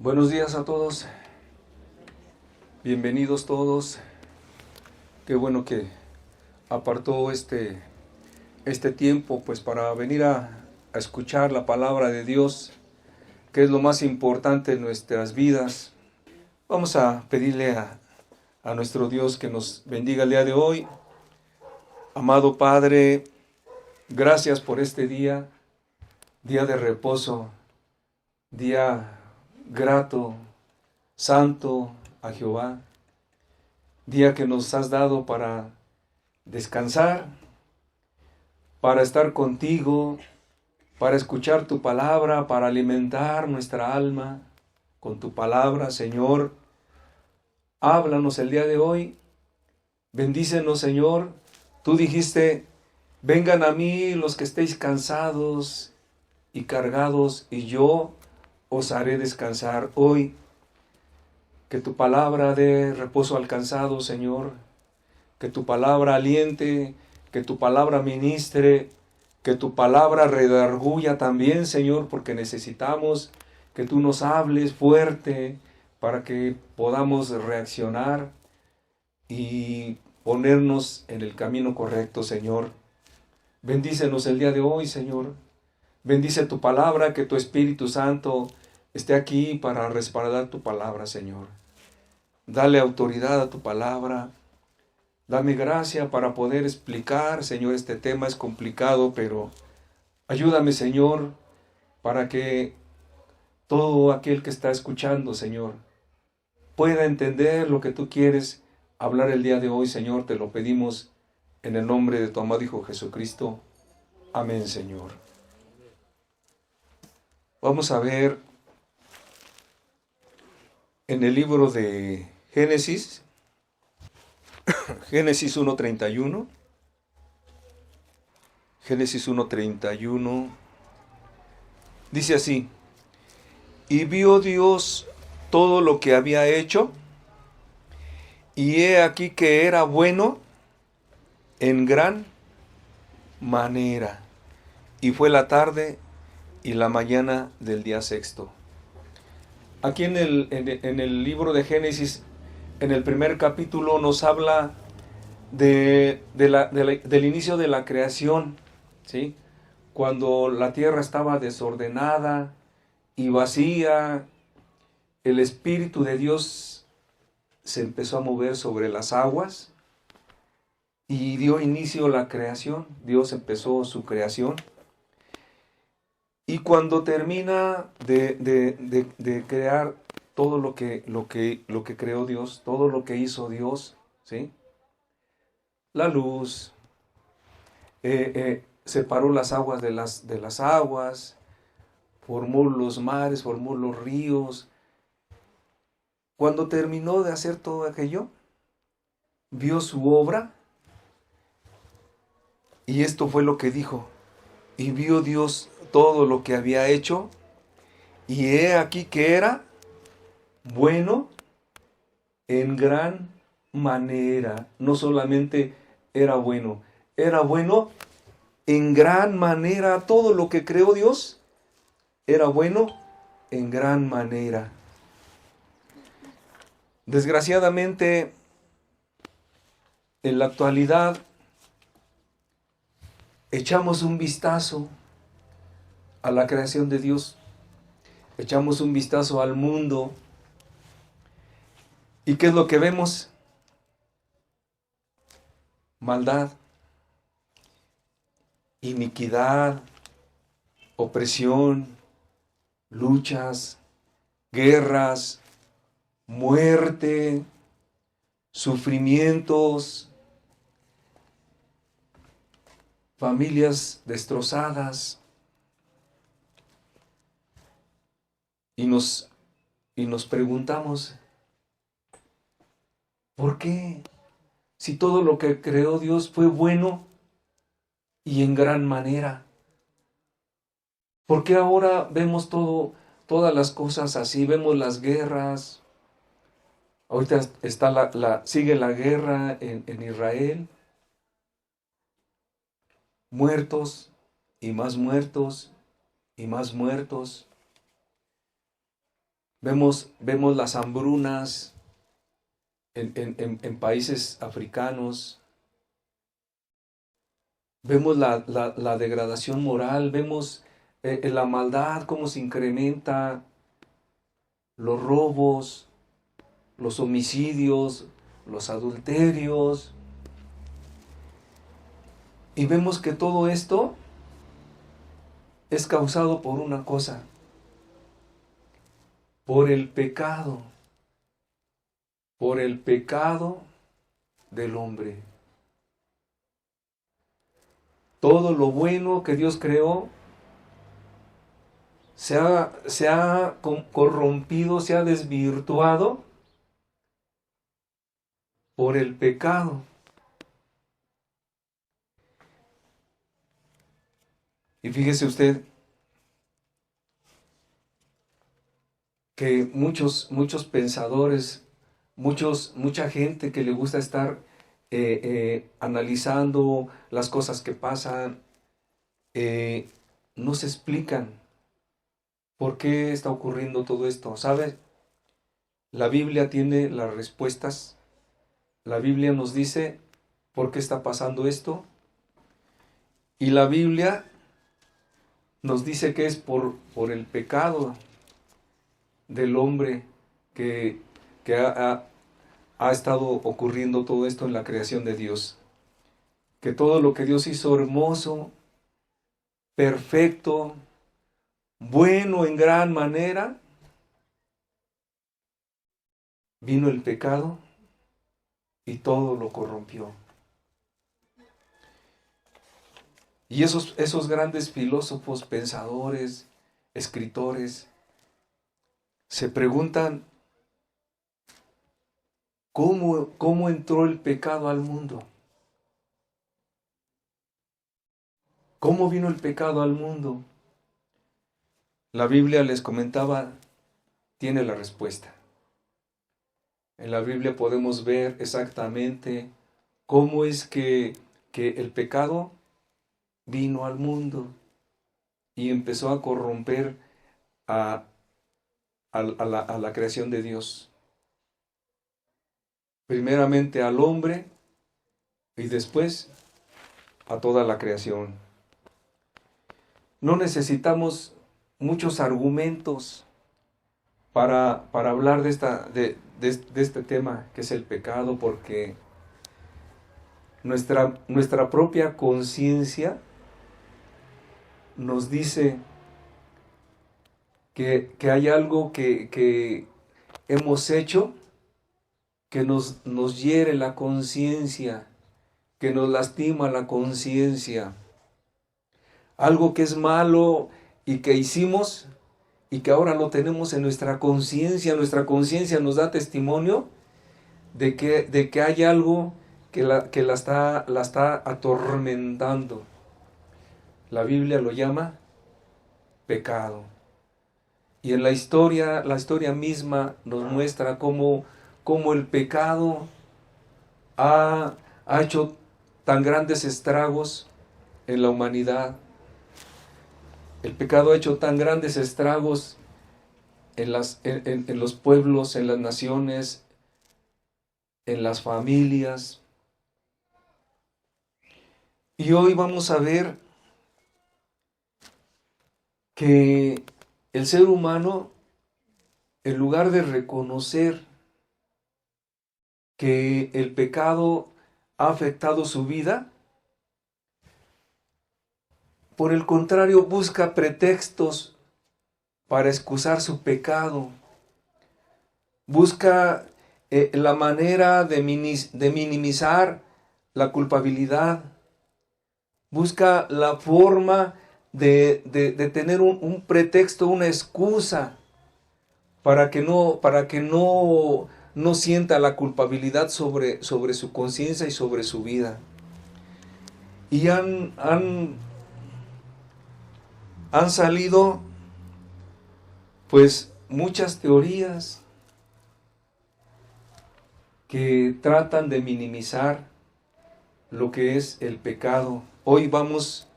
Buenos días a todos, bienvenidos todos. Qué bueno que apartó este tiempo pues para venir a escuchar la palabra de Dios, que es lo más importante en nuestras vidas. Vamos a pedirle a nuestro Dios que nos bendiga el día de hoy. Amado Padre, gracias por este día, día de reposo, día grato, santo a Jehová. Día que nos has dado para descansar, para estar contigo, para escuchar tu palabra, para alimentar nuestra alma con tu palabra. Señor, háblanos el día de hoy, bendícenos, Señor. Tú dijiste, vengan a mí los que estéis cansados y cargados, y yo os haré descansar hoy. Que tu palabra dé reposo al cansado, Señor. Que tu palabra aliente, que tu palabra ministre, que tu palabra redarguya también, Señor, porque necesitamos que tú nos hables fuerte para que podamos reaccionar y ponernos en el camino correcto, Señor. Bendícenos el día de hoy, Señor. Bendice tu palabra, que tu Espíritu Santo esté aquí para respaldar tu palabra, Señor. Dale autoridad a tu palabra. Dame gracia para poder explicar, Señor, este tema es complicado, pero ayúdame, Señor, para que todo aquel que está escuchando, Señor, pueda entender lo que tú quieres hablar el día de hoy, Señor. Te lo pedimos en el nombre de tu amado Hijo Jesucristo. Amén, Señor. Vamos a ver en el libro de Génesis, Génesis 1:31. Génesis 1:31 dice así: Y vio Dios todo lo que había hecho, y he aquí que era bueno en gran manera. Y fue la tarde y la mañana del día sexto. Aquí en el libro de Génesis, en el primer capítulo, nos habla del inicio de la creación, ¿sí? Cuando la tierra estaba desordenada y vacía, el Espíritu de Dios se empezó a mover sobre las aguas y dio inicio a la creación. Dios empezó su creación. Y cuando termina de crear todo lo que creó Dios, todo lo que hizo Dios, ¿sí? La luz, separó las aguas de las aguas, formó los mares, formó los ríos. Cuando terminó de hacer todo aquello, vio su obra, y esto fue lo que dijo: y vio Dios todo lo que había hecho, y he aquí que era bueno en gran manera. No solamente era bueno en gran manera. Todo lo que creó Dios era bueno en gran manera. Desgraciadamente, en la actualidad, echamos un vistazo a la creación de Dios, echamos un vistazo al mundo, ¿y qué es lo que vemos? Maldad, iniquidad, opresión, luchas, guerras, muerte, sufrimientos, familias destrozadas. Y nos preguntamos, ¿por qué? Si todo lo que creó Dios fue bueno y en gran manera, ¿por qué ahora vemos todas las cosas así? Vemos las guerras. Ahorita sigue la guerra en Israel. Muertos y más muertos y más muertos. Vemos las hambrunas en países africanos. Vemos la degradación moral, vemos la maldad, cómo se incrementa, los robos, los homicidios, los adulterios. Y vemos que todo esto es causado por una cosa, por el pecado del hombre. Todo lo bueno que Dios creó se ha corrompido, se ha desvirtuado por el pecado. Y fíjese usted que muchos pensadores, mucha gente que le gusta estar analizando las cosas que pasan, no se explican por qué está ocurriendo todo esto. ¿Sabe? La Biblia tiene las respuestas. La Biblia nos dice por qué está pasando esto. Y la Biblia nos dice que es por el pecado del hombre que ha estado ocurriendo todo esto en la creación de Dios. Que todo lo que Dios hizo hermoso, perfecto, bueno en gran manera, vino el pecado y todo lo corrompió. Y esos grandes filósofos, pensadores, escritores, se preguntan, ¿cómo entró el pecado al mundo? ¿Cómo vino el pecado al mundo? La Biblia, les comentaba, tiene la respuesta. En la Biblia podemos ver exactamente cómo es que el pecado vino al mundo y empezó a corromper a la creación de Dios. Primeramente al hombre y después a toda la creación. No necesitamos muchos argumentos para hablar de este tema que es el pecado, porque nuestra propia conciencia nos dice que hay algo que hemos hecho que nos hiere la conciencia, que nos lastima la conciencia. Algo que es malo y que hicimos y que ahora lo tenemos en nuestra conciencia. Nuestra conciencia nos da testimonio de que hay algo que la está atormentando. La Biblia lo llama pecado. Y en la historia misma nos muestra cómo el pecado ha hecho tan grandes estragos en la humanidad. El pecado ha hecho tan grandes estragos en los pueblos, en las naciones, en las familias. Y hoy vamos a ver que el ser humano, en lugar de reconocer que el pecado ha afectado su vida, por el contrario, busca pretextos para excusar su pecado. Busca la manera de minimizar la culpabilidad. Busca la forma de tener un pretexto, una excusa para que no sienta la culpabilidad sobre su conciencia y sobre su vida. Y han salido pues muchas teorías que tratan de minimizar lo que es el pecado. Hoy vamos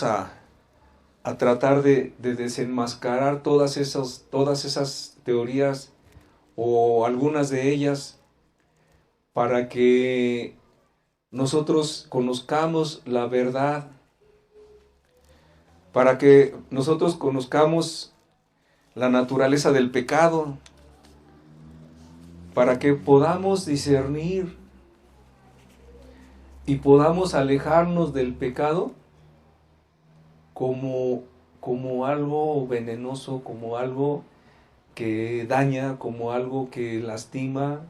a a tratar de desenmascarar todas esas teorías o algunas de ellas para que nosotros conozcamos la verdad, para que nosotros conozcamos la naturaleza del pecado, para que podamos discernir y podamos alejarnos del pecado como algo venenoso, como algo que daña, como algo que lastima,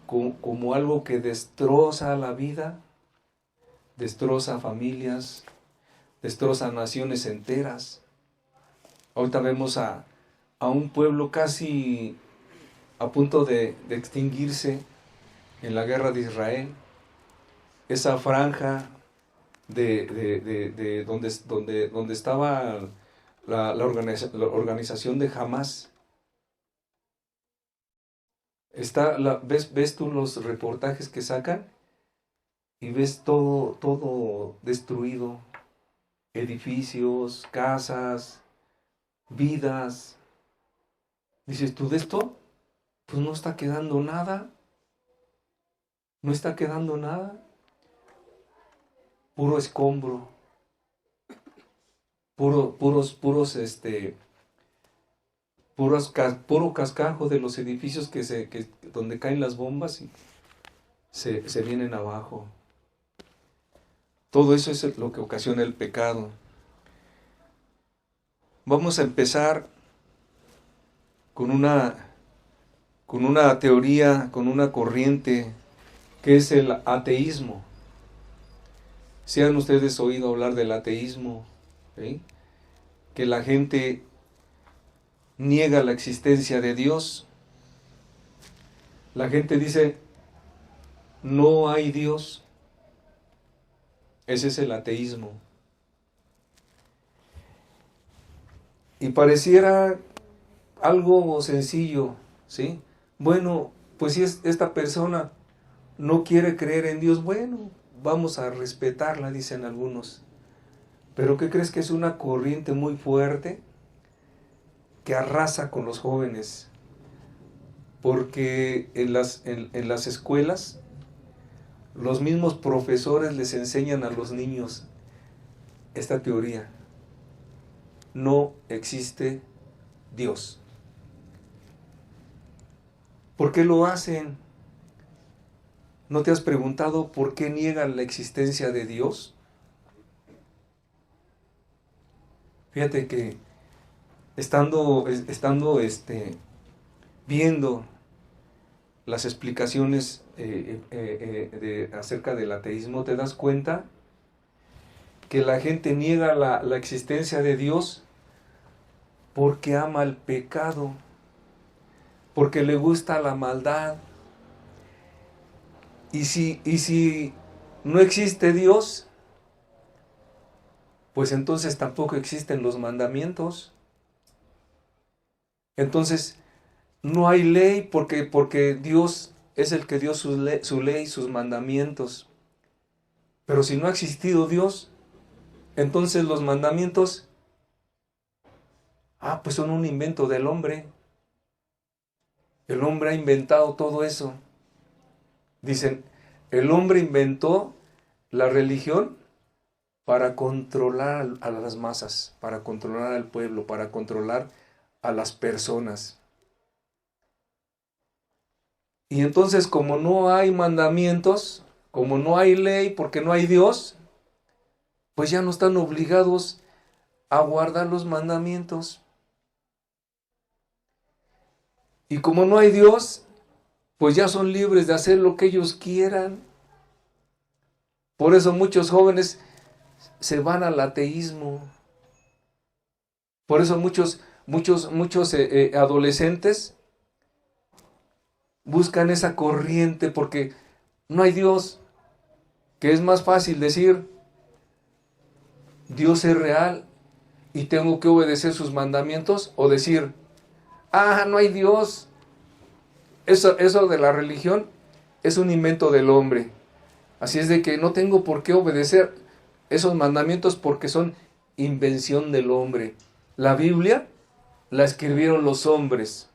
como algo que destroza la vida, destroza familias, destroza naciones enteras. Ahorita vemos a un pueblo casi a punto de extinguirse en la guerra de Israel. Esa franja de donde estaba la organización de Hamás. ¿Ves tú los reportajes que sacan? Y ves todo destruido. Edificios, casas, vidas. Dices, ¿tú de esto? Pues no está quedando nada. No está quedando nada. Puro escombro. Puro cascajo de los edificios donde caen las bombas y se vienen abajo. Todo eso es lo que ocasiona el pecado. Vamos a empezar con una teoría, con una corriente que es el ateísmo. Si han ustedes oído hablar del ateísmo, ¿sí? Que la gente niega la existencia de Dios. La gente dice, no hay Dios. Ese es el ateísmo. Y pareciera algo sencillo, ¿sí? Bueno, pues si esta persona no quiere creer en Dios, bueno, vamos a respetarla, dicen algunos. Pero ¿qué crees? Que es una corriente muy fuerte que arrasa con los jóvenes. Porque en las escuelas, los mismos profesores les enseñan a los niños esta teoría. No existe Dios. ¿Por qué lo hacen? ¿No te has preguntado por qué niegan la existencia de Dios? Fíjate que estando viendo las explicaciones acerca del ateísmo, te das cuenta que la gente niega la existencia de Dios porque ama el pecado, porque le gusta la maldad. Y si no existe Dios, pues entonces tampoco existen los mandamientos. Entonces no hay ley porque Dios es el que dio su ley, sus mandamientos. Pero si no ha existido Dios, entonces los mandamientos, pues son un invento del hombre. El hombre ha inventado todo eso. Dicen, el hombre inventó la religión para controlar a las masas, para controlar al pueblo, para controlar a las personas. Y entonces, como no hay mandamientos, como no hay ley, porque no hay Dios, pues ya no están obligados a guardar los mandamientos. Y como no hay Dios, pues ya son libres de hacer lo que ellos quieran. Por eso muchos jóvenes se van al ateísmo. Por eso muchos adolescentes buscan esa corriente porque no hay Dios. Que es más fácil decir, Dios es real y tengo que obedecer sus mandamientos, o decir, no hay Dios. Eso de la religión es un invento del hombre. Así es de que no tengo por qué obedecer esos mandamientos porque son invención del hombre. La Biblia la escribieron los hombres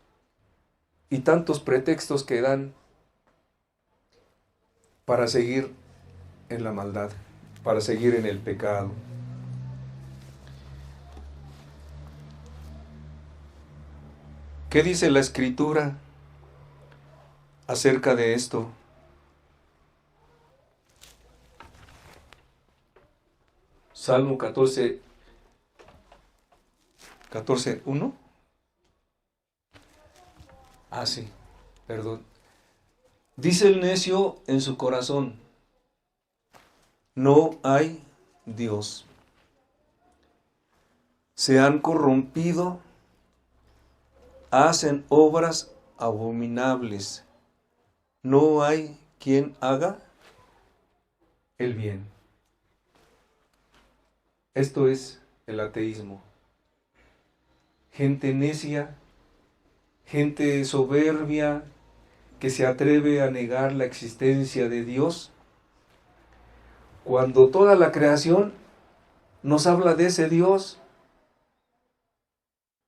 y tantos pretextos que dan para seguir en la maldad, para seguir en el pecado. ¿Qué dice la Escritura acerca de esto? Salmo 14, 1. Sí, perdón. Dice el necio en su corazón: no hay Dios. Se han corrompido, hacen obras abominables. No hay quien haga el bien. Esto es el ateísmo. Gente necia, gente soberbia, que se atreve a negar la existencia de Dios, cuando toda la creación nos habla de ese Dios.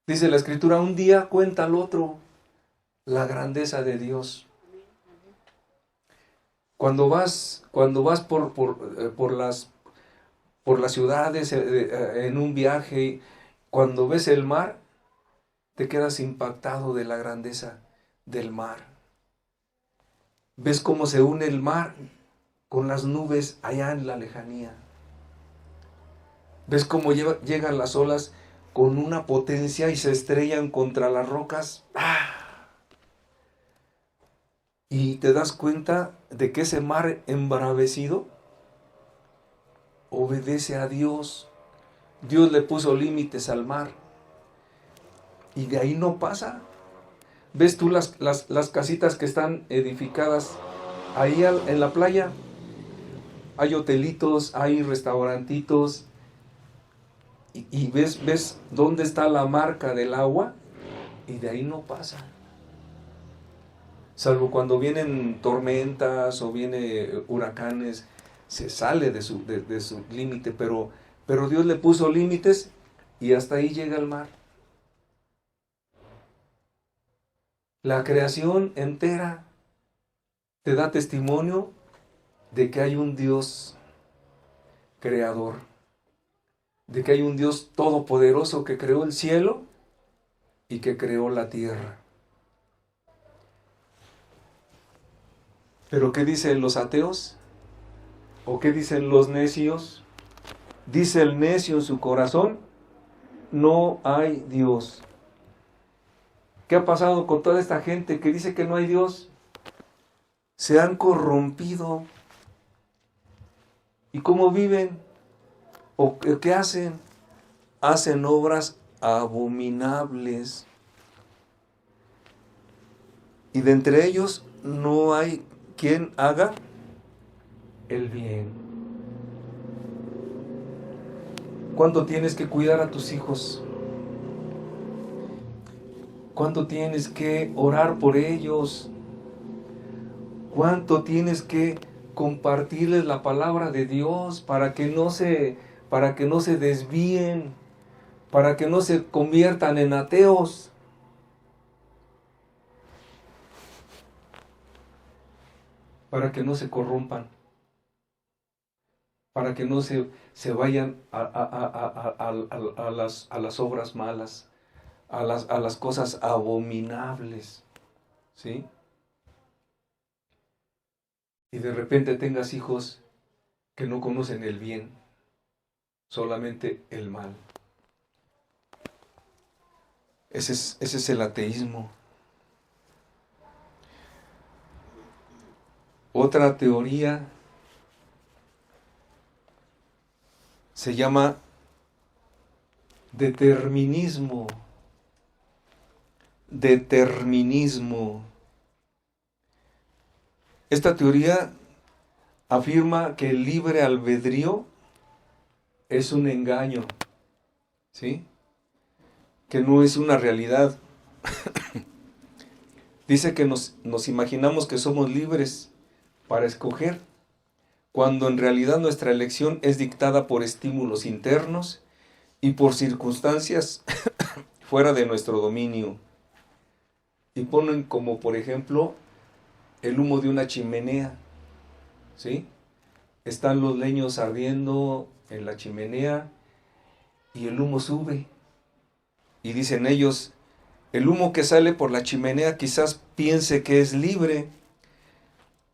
Dice la Escritura, un día cuenta al otro la grandeza de Dios. Cuando vas por las ciudades en un viaje, cuando ves el mar, te quedas impactado de la grandeza del mar. Ves cómo se une el mar con las nubes allá en la lejanía. Ves cómo llegan las olas con una potencia y se estrellan contra las rocas. Y te das cuenta de que ese mar embravecido obedece a Dios. Dios le puso límites al mar y de ahí no pasa. ¿Ves tú las casitas que están edificadas ahí en la playa? Hay hotelitos, hay restaurantitos, y ves dónde está la marca del agua, y de ahí no pasa. Salvo cuando vienen tormentas o vienen huracanes, se sale de su límite, pero Dios le puso límites y hasta ahí llega el mar. La creación entera te da testimonio de que hay un Dios creador, de que hay un Dios todopoderoso que creó el cielo y que creó la tierra. ¿Pero qué dicen los ateos? ¿O qué dicen los necios? Dice el necio en su corazón: no hay Dios. ¿Qué ha pasado con toda esta gente que dice que no hay Dios? Se han corrompido. ¿Y cómo viven? ¿O qué hacen? Hacen obras abominables. Y de entre ellos no hay quien haga el bien. ¿Cuánto tienes que cuidar a tus hijos? ¿Cuánto tienes que orar por ellos? ¿Cuánto tienes que compartirles la palabra de Dios para que no se desvíen, para que no se conviertan en ateos? Para que no se corrompan, para que no se vayan a las obras malas, a las cosas abominables, ¿sí? Y de repente tengas hijos que no conocen el bien, solamente el mal. Ese es el ateísmo. Otra teoría se llama determinismo. Determinismo. Esta teoría afirma que el libre albedrío es un engaño, ¿sí? Que no es una realidad. Dice que nos imaginamos que somos libres para escoger, cuando en realidad nuestra elección es dictada por estímulos internos y por circunstancias fuera de nuestro dominio. Y ponen como por ejemplo el humo de una chimenea, ¿sí? Están los leños ardiendo en la chimenea y el humo sube. Y dicen ellos, el humo que sale por la chimenea quizás piense que es libre,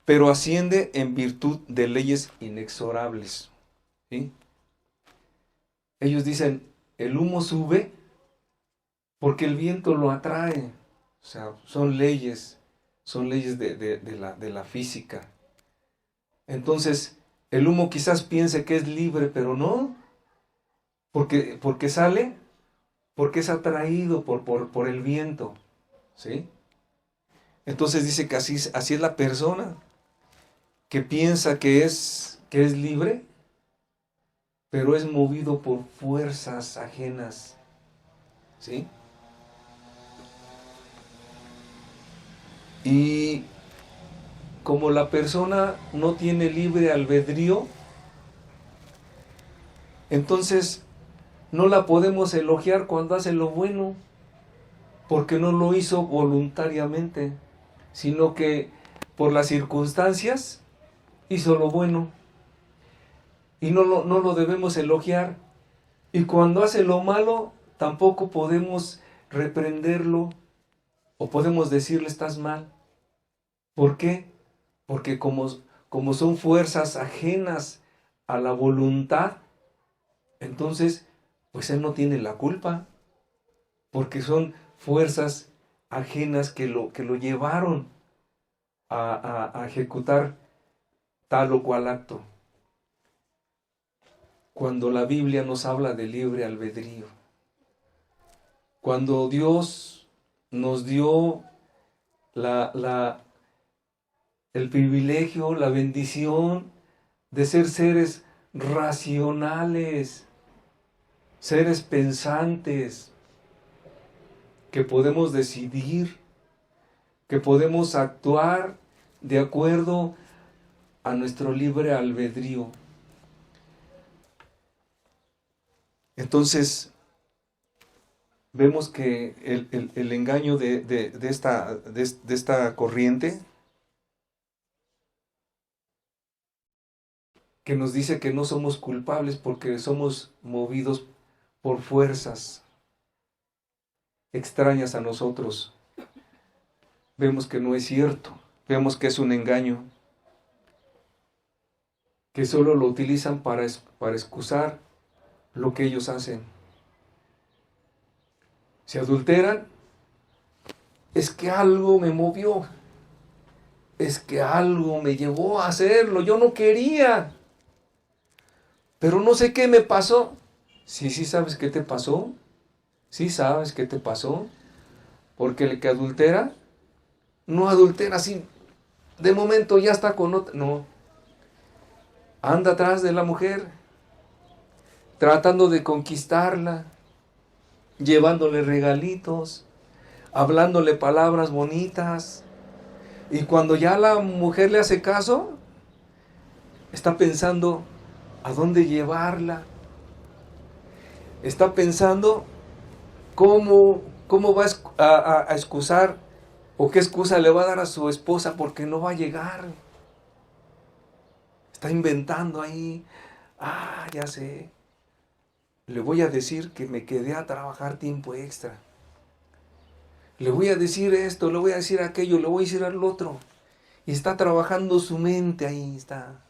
pero asciende en virtud de leyes inexorables, ¿sí? Ellos dicen, el humo sube porque el viento lo atrae. O sea, son leyes de la física. Entonces, el humo quizás piense que es libre, pero no, porque sale, porque es atraído por el viento, ¿sí? Entonces dice que así es la persona que piensa que es libre, pero es movido por fuerzas ajenas, ¿sí? Y como la persona no tiene libre albedrío, entonces no la podemos elogiar cuando hace lo bueno, porque no lo hizo voluntariamente, sino que por las circunstancias hizo lo bueno. Y no lo debemos elogiar. Y cuando hace lo malo, tampoco podemos reprenderlo o podemos decirle estás mal. ¿Por qué? Porque como son fuerzas ajenas a la voluntad, entonces pues él no tiene la culpa, porque son fuerzas ajenas que lo llevaron a ejecutar tal o cual acto. Cuando la Biblia nos habla de libre albedrío, cuando Dios nos dio el privilegio, la bendición de ser seres racionales, seres pensantes, que podemos decidir, que podemos actuar de acuerdo a nuestro libre albedrío. Entonces, vemos que el engaño de esta corriente, que nos dice que no somos culpables porque somos movidos por fuerzas extrañas a nosotros, vemos que no es cierto, vemos que es un engaño, que solo lo utilizan para excusar lo que ellos hacen. Se adulteran, es que algo me movió, es que algo me llevó a hacerlo, yo no quería, pero no sé qué me pasó. Sí sabes qué te pasó, sí sabes qué te pasó, porque el que adultera, no adultera así, de momento ya está con otra, no, anda atrás de la mujer, tratando de conquistarla, llevándole regalitos, hablándole palabras bonitas, y cuando ya la mujer le hace caso, está pensando a dónde llevarla, está pensando cómo va a excusar o qué excusa le va a dar a su esposa porque no va a llegar. Está inventando ahí, ya sé, le voy a decir que me quedé a trabajar tiempo extra. Le voy a decir esto, le voy a decir aquello, le voy a decir al otro. Y está trabajando su mente ahí, está.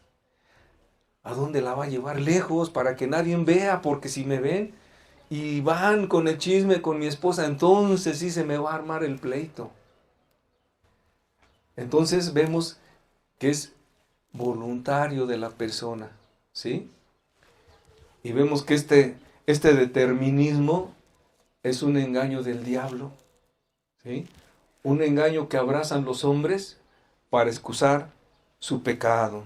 ¿A dónde la va a llevar? Lejos, para que nadie vea, porque si me ven y van con el chisme con mi esposa, entonces sí se me va a armar el pleito. Entonces vemos que es voluntario de la persona, ¿sí? Y vemos que este determinismo es un engaño del diablo, ¿sí? Un engaño que abrazan los hombres para excusar su pecado.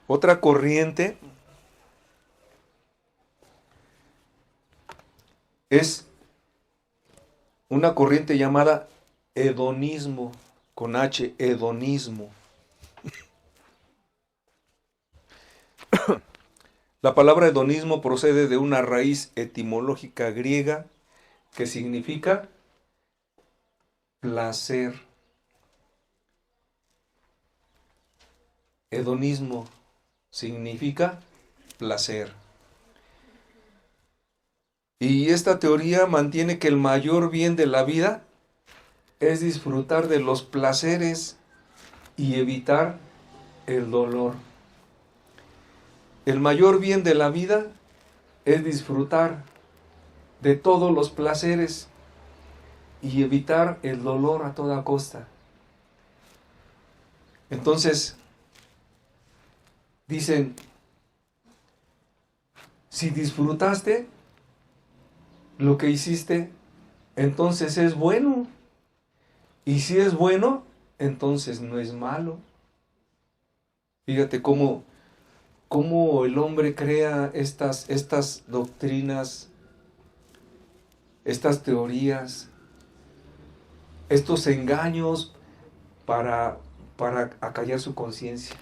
Otra corriente es una corriente llamada hedonismo, con H, hedonismo. La palabra hedonismo procede de una raíz etimológica griega que significa placer. Hedonismo significa placer. Y esta teoría mantiene que el mayor bien de la vida es disfrutar de los placeres y evitar el dolor. El mayor bien de la vida es disfrutar de todos los placeres y evitar el dolor a toda costa. Entonces, dicen, si disfrutaste lo que hiciste, entonces es bueno. Y si es bueno, entonces no es malo. Fíjate cómo el hombre crea estas doctrinas, estas teorías, estos engaños para acallar su conciencia.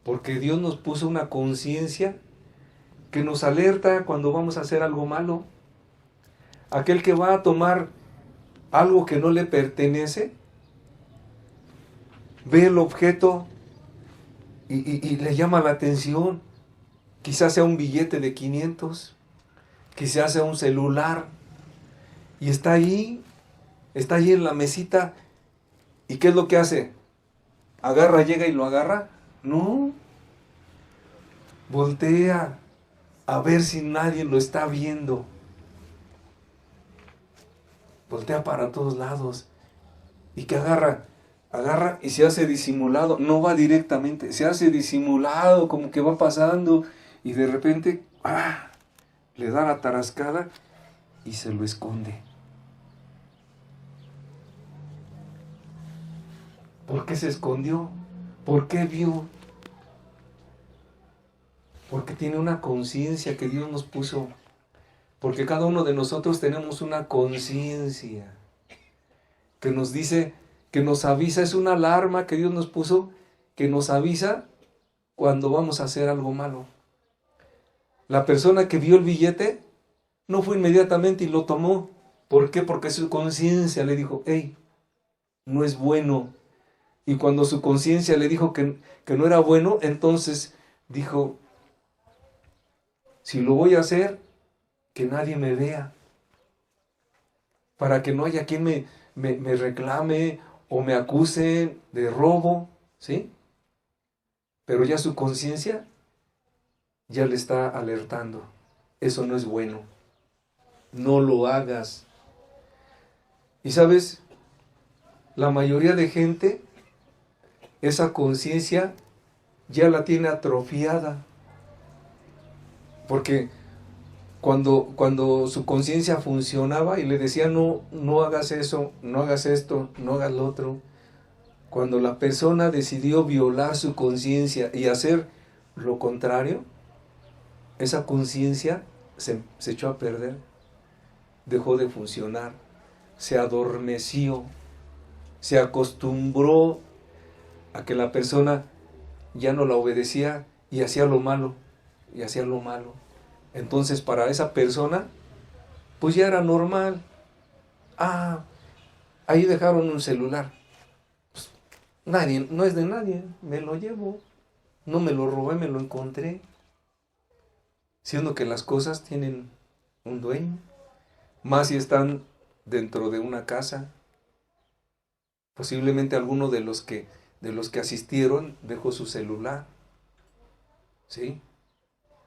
Porque Dios nos puso una conciencia que nos alerta cuando vamos a hacer algo malo. Aquel que va a tomar algo que no le pertenece, ve el objeto y le llama la atención. Quizás sea un billete de 500, quizás sea un celular, y está ahí en la mesita. ¿Y qué es lo que hace? ¿Agarra, llega y lo agarra? No. Voltea a ver si nadie lo está viendo. Voltea para todos lados. ¿Y qué agarra? Agarra y se hace disimulado. No va directamente, se hace disimulado, como que va pasando. Y de repente, le da la tarascada y se lo esconde. ¿Por qué se escondió? ¿Por qué vio? Porque tiene una conciencia que Dios nos puso. Porque cada uno de nosotros tenemos una conciencia que nos dice, que nos avisa, es una alarma que Dios nos puso, que nos avisa cuando vamos a hacer algo malo. La persona que vio el billete no fue inmediatamente y lo tomó. ¿Por qué? Porque su conciencia le dijo, hey, no es bueno. Y cuando su conciencia le dijo que no era bueno, entonces dijo, si lo voy a hacer, que nadie me vea, para que no haya quien me reclame o me acuse de robo, ¿sí? Pero ya su conciencia ya le está alertando. Eso no es bueno. No lo hagas. Y sabes, la mayoría de gente, esa conciencia ya la tiene atrofiada. Porque cuando su conciencia funcionaba y le decía, no hagas eso, no hagas esto, no hagas lo otro. Cuando la persona decidió violar su conciencia y hacer lo contrario, esa conciencia se echó a perder, dejó de funcionar, se adormeció, se acostumbró a que la persona ya no la obedecía y hacía lo malo, y hacía lo malo. Entonces para esa persona, pues ya era normal. Ahí dejaron un celular. Pues, nadie, no es de nadie, me lo llevo. No me lo robé, me lo encontré. Siendo que las cosas tienen un dueño. Más si están dentro de una casa. Posiblemente alguno de los que asistieron dejó su celular. ¿Sí?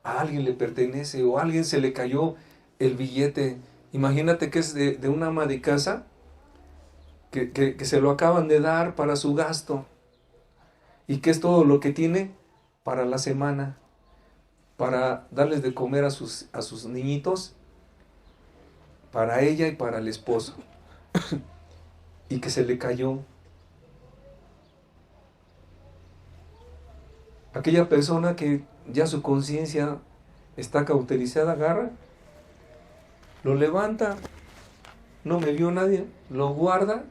A alguien le pertenece o a alguien se le cayó el billete. Imagínate que es de una ama de casa que se lo acaban de dar para su gasto y que es todo lo que tiene para la semana, para darles de comer a sus niñitos, para ella y para el esposo, y que se le cayó. Aquella persona que ya su conciencia está cauterizada, agarra, lo levanta, no me vio nadie, lo guarda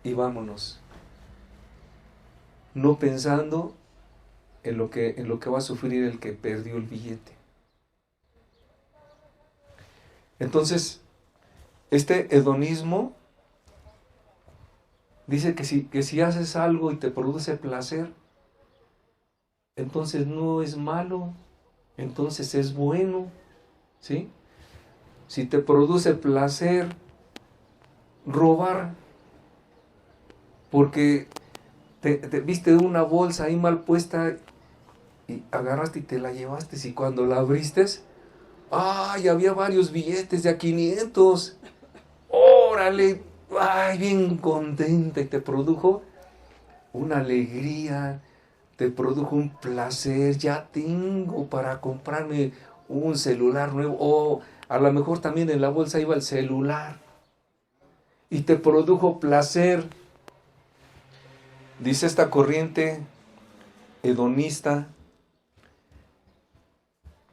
y vámonos. No pensando en lo que va a sufrir el que perdió el billete. Entonces, este hedonismo dice que si haces algo y te produce placer, entonces no es malo, entonces es bueno, ¿sí? Si te produce placer robar, porque te viste una bolsa ahí mal puesta y agarraste y te la llevaste, y cuando la abriste, ¡ay! Había varios billetes de a 500. ¡Órale! ¡Ay! Bien contenta, y te produjo una alegría, te produjo un placer. Ya tengo para comprarme un celular nuevo, o a lo mejor también en la bolsa iba el celular, y te produjo placer. Dice esta corriente hedonista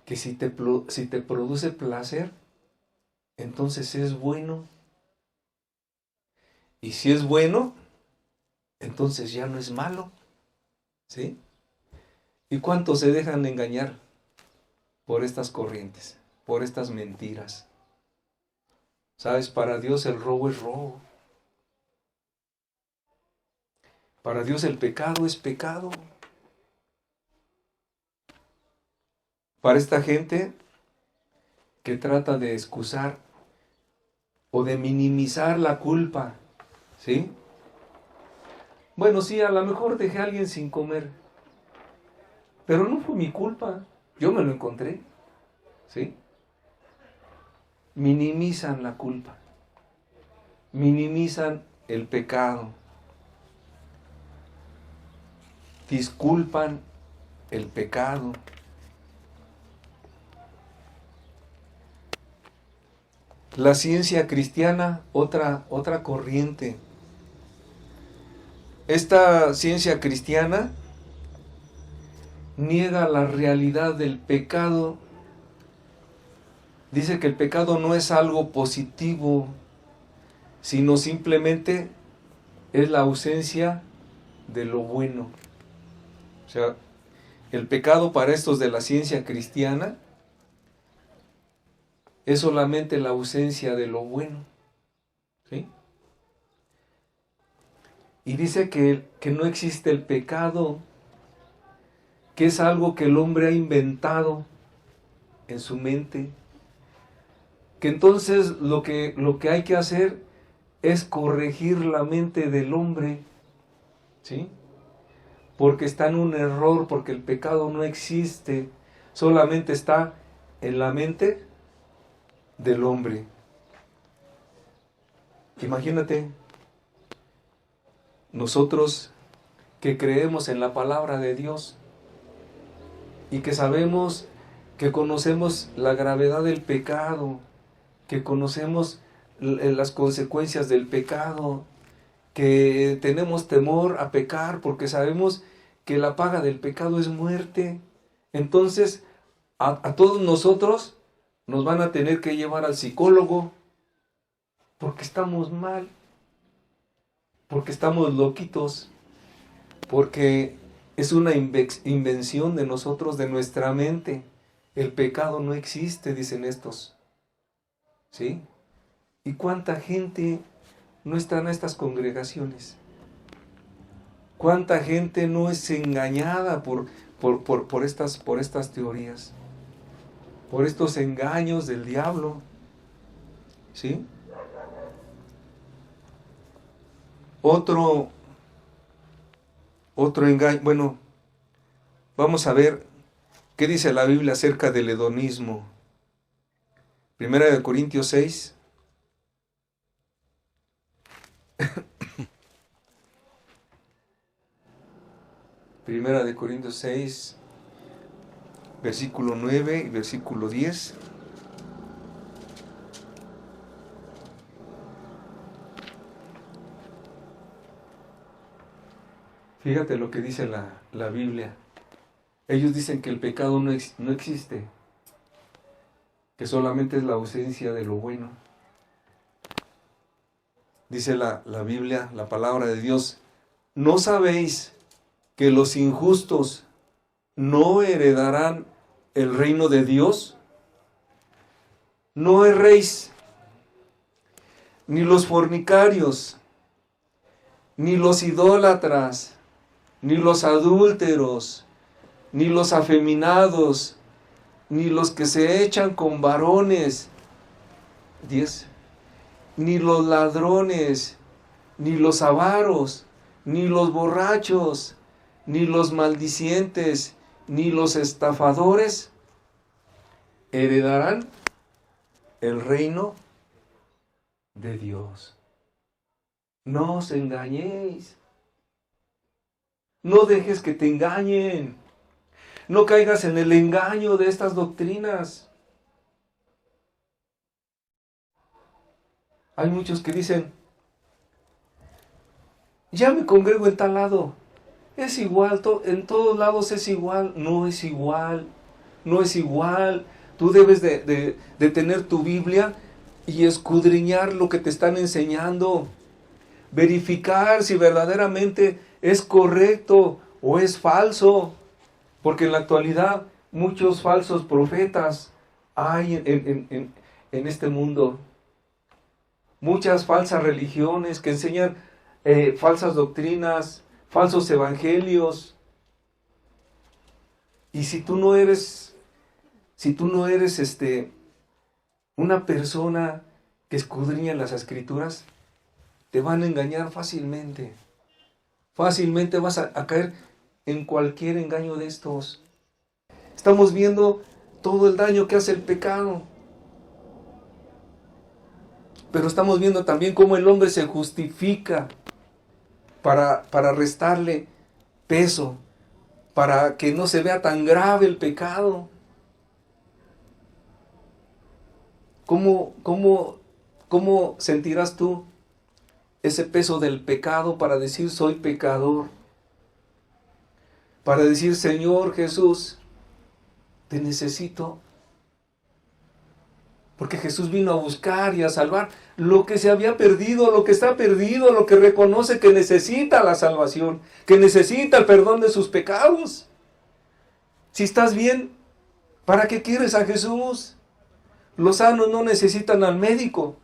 que si te produce placer, entonces es bueno. Y si es bueno, entonces ya no es malo, ¿sí? ¿Y cuántos se dejan engañar por estas corrientes, por estas mentiras? ¿Sabes? Para Dios el robo es robo. Para Dios el pecado es pecado. Para esta gente que trata de excusar o de minimizar la culpa, ¿sí? Bueno, sí, a lo mejor dejé a alguien sin comer, pero no fue mi culpa, yo me lo encontré, ¿sí? Minimizan la culpa, minimizan el pecado, disculpan el pecado. La ciencia cristiana, otra corriente. Esta ciencia cristiana niega la realidad del pecado. Dice que el pecado no es algo positivo, sino simplemente es la ausencia de lo bueno. O sea, el pecado para estos de la ciencia cristiana es solamente la ausencia de lo bueno, ¿sí? Y dice que no existe el pecado, que es algo que el hombre ha inventado en su mente, que entonces lo que hay que hacer es corregir la mente del hombre, ¿sí? Porque está en un error, porque el pecado no existe, solamente está en la mente del hombre. Imagínate, nosotros que creemos en la palabra de Dios y que sabemos, que conocemos la gravedad del pecado, que conocemos las consecuencias del pecado, que tenemos temor a pecar porque sabemos que la paga del pecado es muerte. Entonces, a todos nosotros nos van a tener que llevar al psicólogo porque estamos mal, porque estamos loquitos, porque es una invención de nosotros, de nuestra mente. El pecado no existe, dicen estos, ¿sí? ¿Y cuánta gente no está en estas congregaciones? ¿Cuánta gente no es engañada por estas teorías? Por estos engaños del diablo, ¿sí? Otro engaño. Bueno, vamos a ver qué dice la Biblia acerca del hedonismo. Primera de Corintios 6. Primera de Corintios 6, versículo 9 y versículo 10. Fíjate lo que dice la Biblia. Ellos dicen que el pecado no existe, que solamente es la ausencia de lo bueno. Dice la Biblia, la palabra de Dios: ¿no sabéis que los injustos no heredarán el reino de Dios. No erréis, ni los fornicarios, ni los idólatras, ni los adúlteros, ni los afeminados, ni los que se echan con varones, 10, ni los ladrones, ni los avaros, ni los borrachos, ni los maldicientes, ni los estafadores heredarán el reino de Dios. No os engañéis. No dejes que te engañen. No caigas en el engaño de estas doctrinas. Hay muchos que dicen, ya me congrego en tal lado. Es igual, en todos lados es igual. No es igual. No es igual. Tú debes de tener tu Biblia y escudriñar lo que te están enseñando. Verificar si verdaderamente es correcto o es falso. Porque en la actualidad muchos falsos profetas hay en este mundo. Muchas falsas religiones que enseñan falsas doctrinas, falsos evangelios. Y si tú no eres una persona que escudriña las Escrituras, te van a engañar fácilmente. Fácilmente vas a caer en cualquier engaño de estos. Estamos viendo todo el daño que hace el pecado. Pero estamos viendo también cómo el hombre se justifica para restarle peso, para que no se vea tan grave el pecado. ¿Cómo sentirás tú ese peso del pecado para decir soy pecador? Para decir, Señor Jesús, te necesito. Porque Jesús vino a buscar y a salvar lo que se había perdido, lo que está perdido, lo que reconoce que necesita la salvación, que necesita el perdón de sus pecados. Si estás bien, ¿para qué quieres a Jesús? Los sanos no necesitan al médico.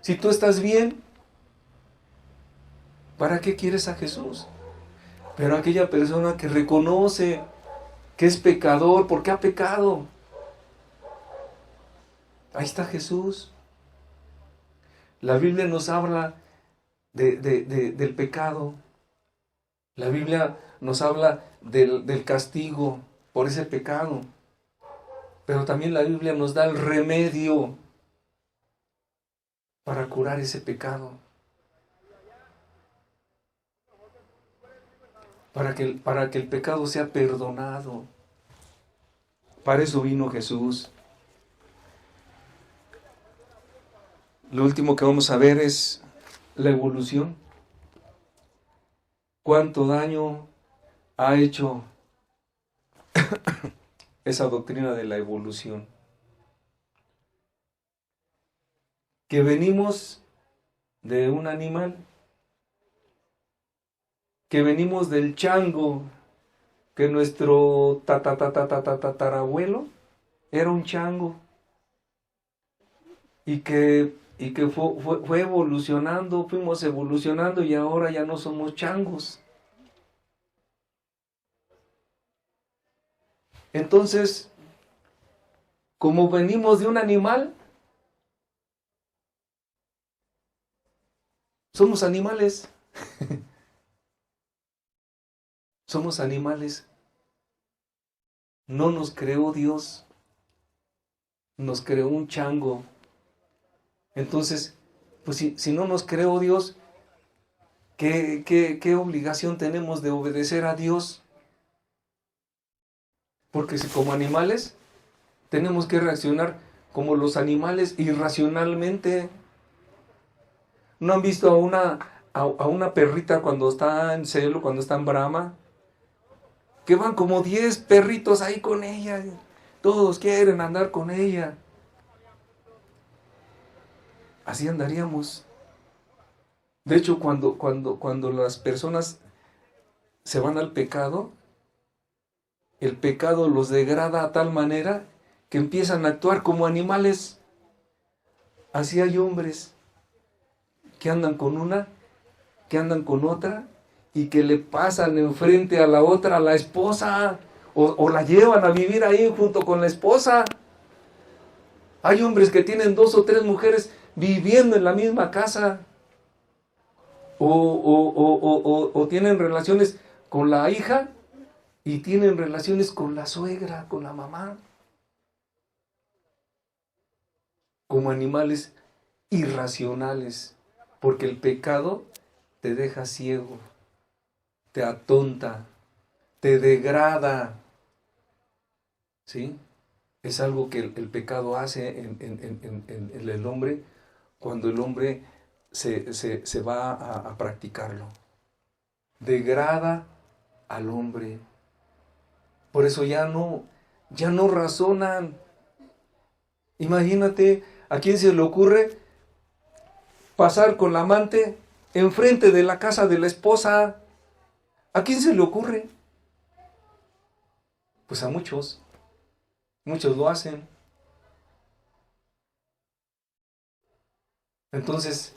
Si tú estás bien, ¿para qué quieres a Jesús? Pero aquella persona que reconoce que es pecador, porque ha pecado, ahí está Jesús. La Biblia nos habla del pecado. La Biblia nos habla del castigo por ese pecado. Pero también la Biblia nos da el remedio para curar ese pecado. Para que el pecado sea perdonado. Para eso vino Jesús. Lo último que vamos a ver es la evolución. ¿Cuánto daño ha hecho esa doctrina de la evolución? Que venimos de un animal, que venimos del chango, que nuestro tatarabuelo era un chango, y que fue evolucionando, fuimos evolucionando y ahora ya no somos changos. Entonces, como venimos de un animal, somos animales. Somos animales. No nos creó Dios, nos creó un chango. Entonces, pues si no nos creó Dios, ¿qué obligación tenemos de obedecer a Dios? Porque si como animales tenemos que reaccionar como los animales irracionalmente. ¿No han visto a una perrita cuando está en celo, cuando está en brama? Que van como 10 perritos ahí con ella. Todos quieren andar con ella. Así andaríamos. De hecho, cuando las personas se van al pecado, el pecado los degrada a tal manera que empiezan a actuar como animales. Así hay hombres que andan con una, que andan con otra, y que le pasan enfrente a la otra, a la esposa, o la llevan a vivir ahí junto con la esposa. Hay hombres que tienen 2 o 3 mujeres viviendo en la misma casa, o tienen relaciones con la hija y tienen relaciones con la suegra, con la mamá, como animales irracionales, porque el pecado te deja ciego, te atonta, te degrada, ¿sí? Es algo que el pecado hace en el hombre cuando el hombre se va a practicarlo. Degrada al hombre. Por eso ya no razonan. Imagínate, ¿a quién se le ocurre pasar con la amante enfrente de la casa de la esposa? ¿A quién se le ocurre? Pues a muchos. Muchos lo hacen. Entonces,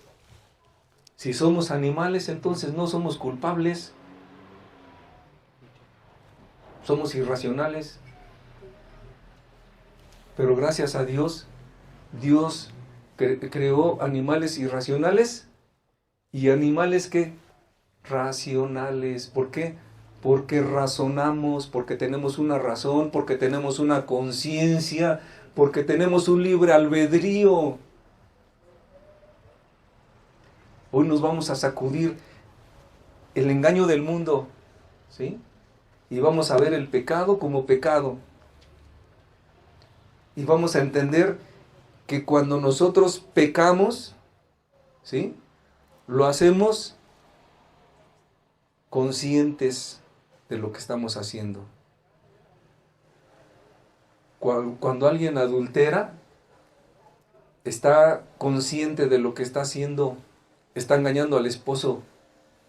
si somos animales, entonces no somos culpables. Somos irracionales. Pero gracias a Dios, Dios creó animales irracionales y animales que racionales. ¿Por qué? Porque razonamos, porque tenemos una razón, porque tenemos una conciencia, porque tenemos un libre albedrío. Hoy nos vamos a sacudir el engaño del mundo, ¿sí? Y vamos a ver el pecado como pecado. Y vamos a entender que cuando nosotros pecamos, ¿sí?, lo hacemos conscientes de lo que estamos haciendo. Cuando alguien adultera, está consciente de lo que está haciendo. Está engañando al esposo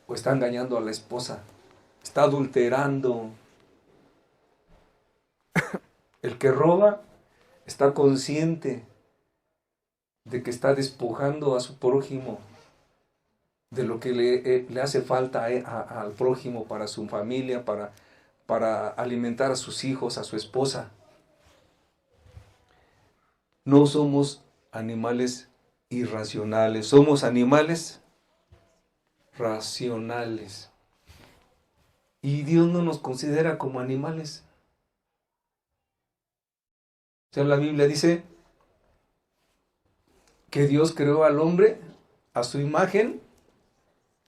o está engañando a la esposa. Está adulterando. El que roba está consciente de que está despojando a su prójimo de lo que le hace falta al prójimo para su familia, para alimentar a sus hijos, a su esposa. No somos animales irracionales, somos animales racionales. Y Dios no nos considera como animales. O sea, la Biblia dice que Dios creó al hombre a su imagen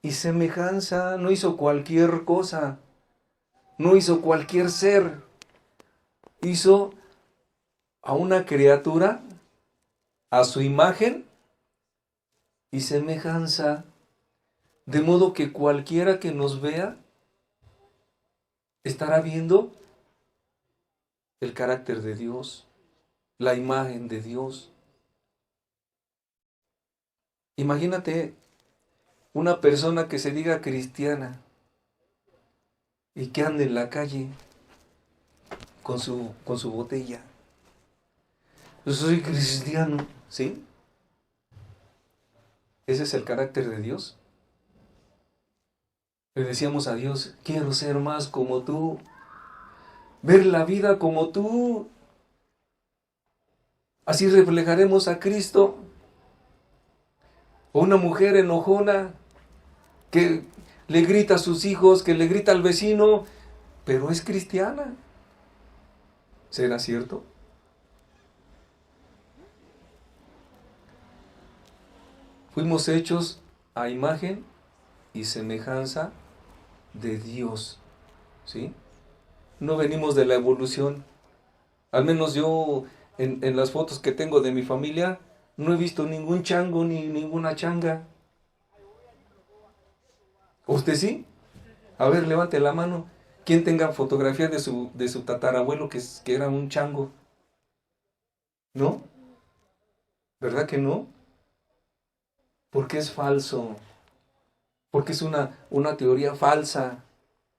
y semejanza. No hizo cualquier cosa, no hizo cualquier ser. Hizo a una criatura a su imagen y semejanza, de modo que cualquiera que nos vea estará viendo el carácter de Dios, la imagen de Dios. Imagínate una persona que se diga cristiana y que ande en la calle con su botella. Yo soy cristiano, ¿sí? Ese es el carácter de Dios. Le decíamos a Dios, quiero ser más como tú, ver la vida como tú. Así reflejaremos a Cristo. O una mujer enojona que le grita a sus hijos, que le grita al vecino, pero es cristiana. ¿Será cierto? Fuimos hechos a imagen y semejanza de Dios, ¿sí? No venimos de la evolución. Al menos yo, en las fotos que tengo de mi familia, no he visto ningún chango ni ninguna changa. ¿Usted sí? A ver, levante la mano. ¿Quién tenga fotografía de su tatarabuelo que era un chango? ¿No? ¿Verdad que no? Porque es falso. Porque es una teoría falsa,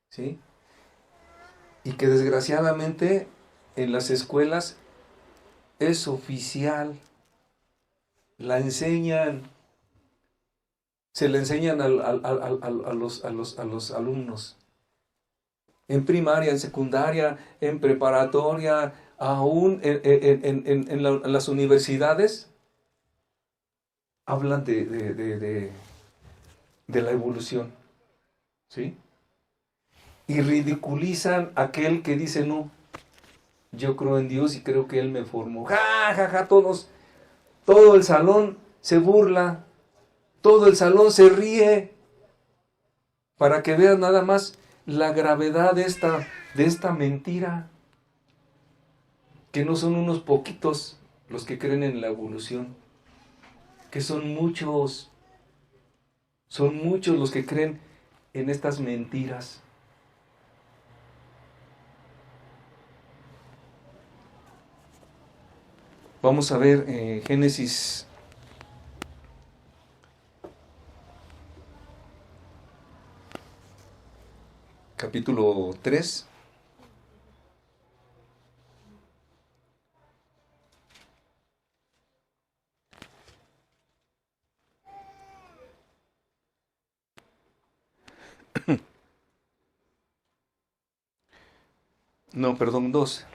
¿sí? y que desgraciadamente en las escuelas es oficial, la enseñan, se le enseñan a los alumnos, en primaria, en secundaria, en preparatoria, aún en las universidades, hablan de la evolución, ¿sí? Y ridiculizan a aquel que dice, no, yo creo en Dios y creo que Él me formó. Ja, ja, ja, todo el salón se burla, todo el salón se ríe, para que vean nada más la gravedad de esta mentira, que no son unos poquitos los que creen en la evolución, que son muchos los que creen en estas mentiras. Vamos a ver Génesis capítulo 3. No, perdón, 2.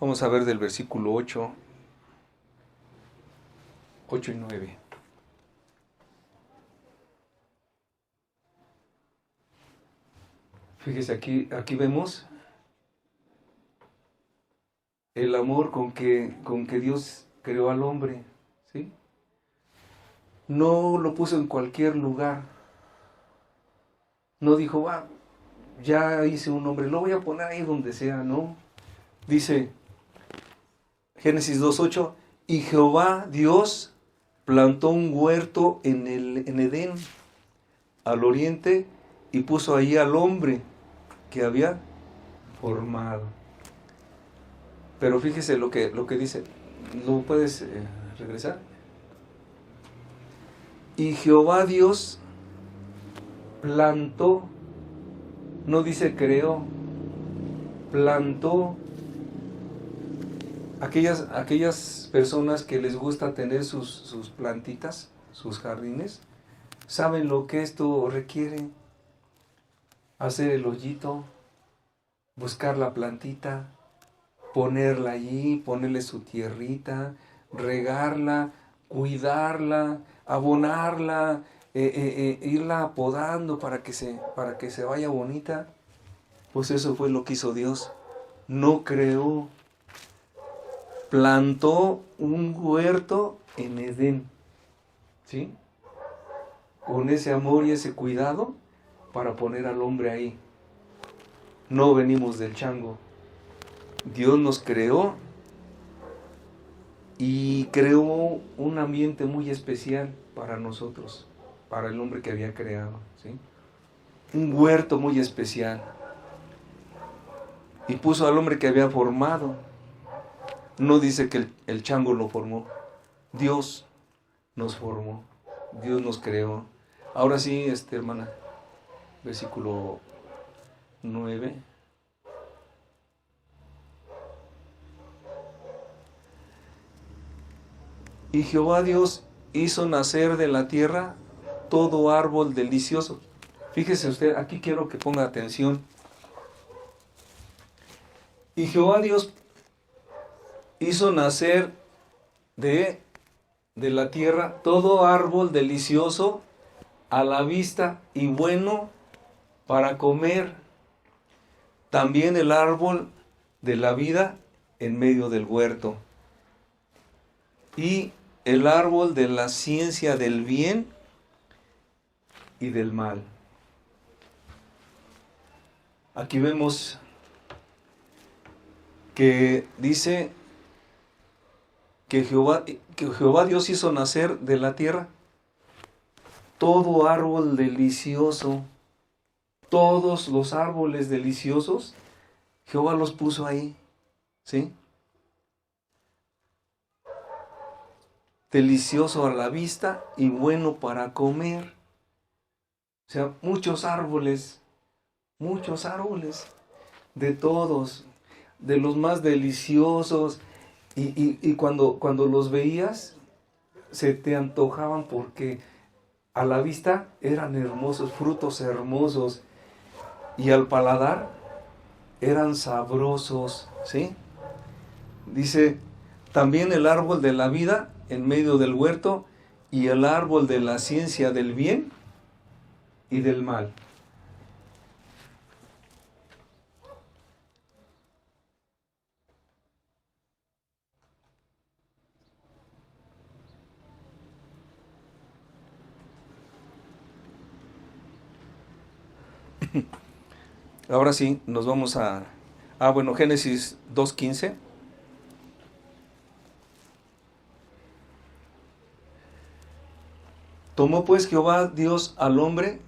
Vamos a ver del versículo 8 y 9. Fíjese, aquí vemos el amor con que Dios creó al hombre, ¿sí? No lo puso en cualquier lugar. No dijo, ya hice un hombre, lo voy a poner ahí donde sea, no. Dice Génesis 2:8, y Jehová Dios plantó un huerto en Edén, al oriente, y puso ahí al hombre que había formado. Pero fíjese lo que dice. ¿Lo puedes regresar? Y Jehová Dios plantó, no dice creó, plantó. Aquellas personas que les gusta tener sus plantitas, sus jardines, saben lo que esto requiere. Hacer el hoyito, buscar la plantita, ponerla allí, ponerle su tierrita, regarla, cuidarla, abonarla, irla podando para que se vaya bonita. Pues eso fue lo que hizo Dios. No creó, plantó un huerto en Edén, ¿sí? Con ese amor y ese cuidado para poner al hombre ahí. No venimos del chango. Dios nos creó y creó un ambiente muy especial para nosotros, para el hombre que había creado, ¿sí? Un huerto muy especial. Y puso al hombre que había formado. No dice que el chango lo formó. Dios nos formó. Dios nos creó. Ahora sí, hermana, versículo 9. Y Jehová Dios hizo nacer de la tierra todo árbol delicioso. Fíjese usted, aquí quiero que ponga atención. Y Jehová Dios hizo nacer de la tierra todo árbol delicioso a la vista y bueno para comer. También el árbol de la vida en medio del huerto. Y el árbol de la ciencia del bien y del mal. Aquí vemos que dice que Jehová Dios hizo nacer de la tierra todo árbol delicioso. Todos los árboles deliciosos, Jehová los puso ahí, ¿sí? Delicioso a la vista y bueno para comer. O sea, muchos árboles, de todos, de los más deliciosos, y cuando los veías, se te antojaban porque a la vista eran hermosos, frutos hermosos, y al paladar eran sabrosos, ¿sí? Dice, también el árbol de la vida en medio del huerto, y el árbol de la ciencia del bien y del mal. Ahora sí, nos vamos a... bueno, Génesis 2:15. Tomó pues Jehová Dios al hombre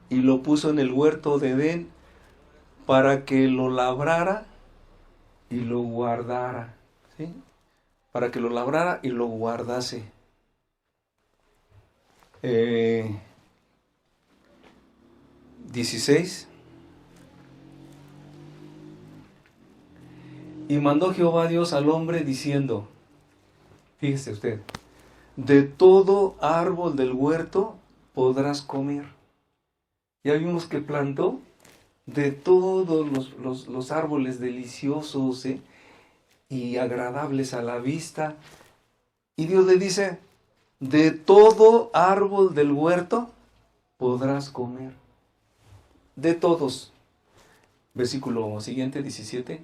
y lo puso en el huerto de Edén para que lo labrara y lo guardara, ¿sí? Para que lo labrara y lo guardase. 16. Y mandó Jehová Dios al hombre diciendo, fíjese usted, de todo árbol del huerto podrás comer. Ya vimos que plantó de todos los árboles deliciosos, y agradables a la vista. Y Dios le dice, de todo árbol del huerto podrás comer. De todos. Versículo siguiente, 17.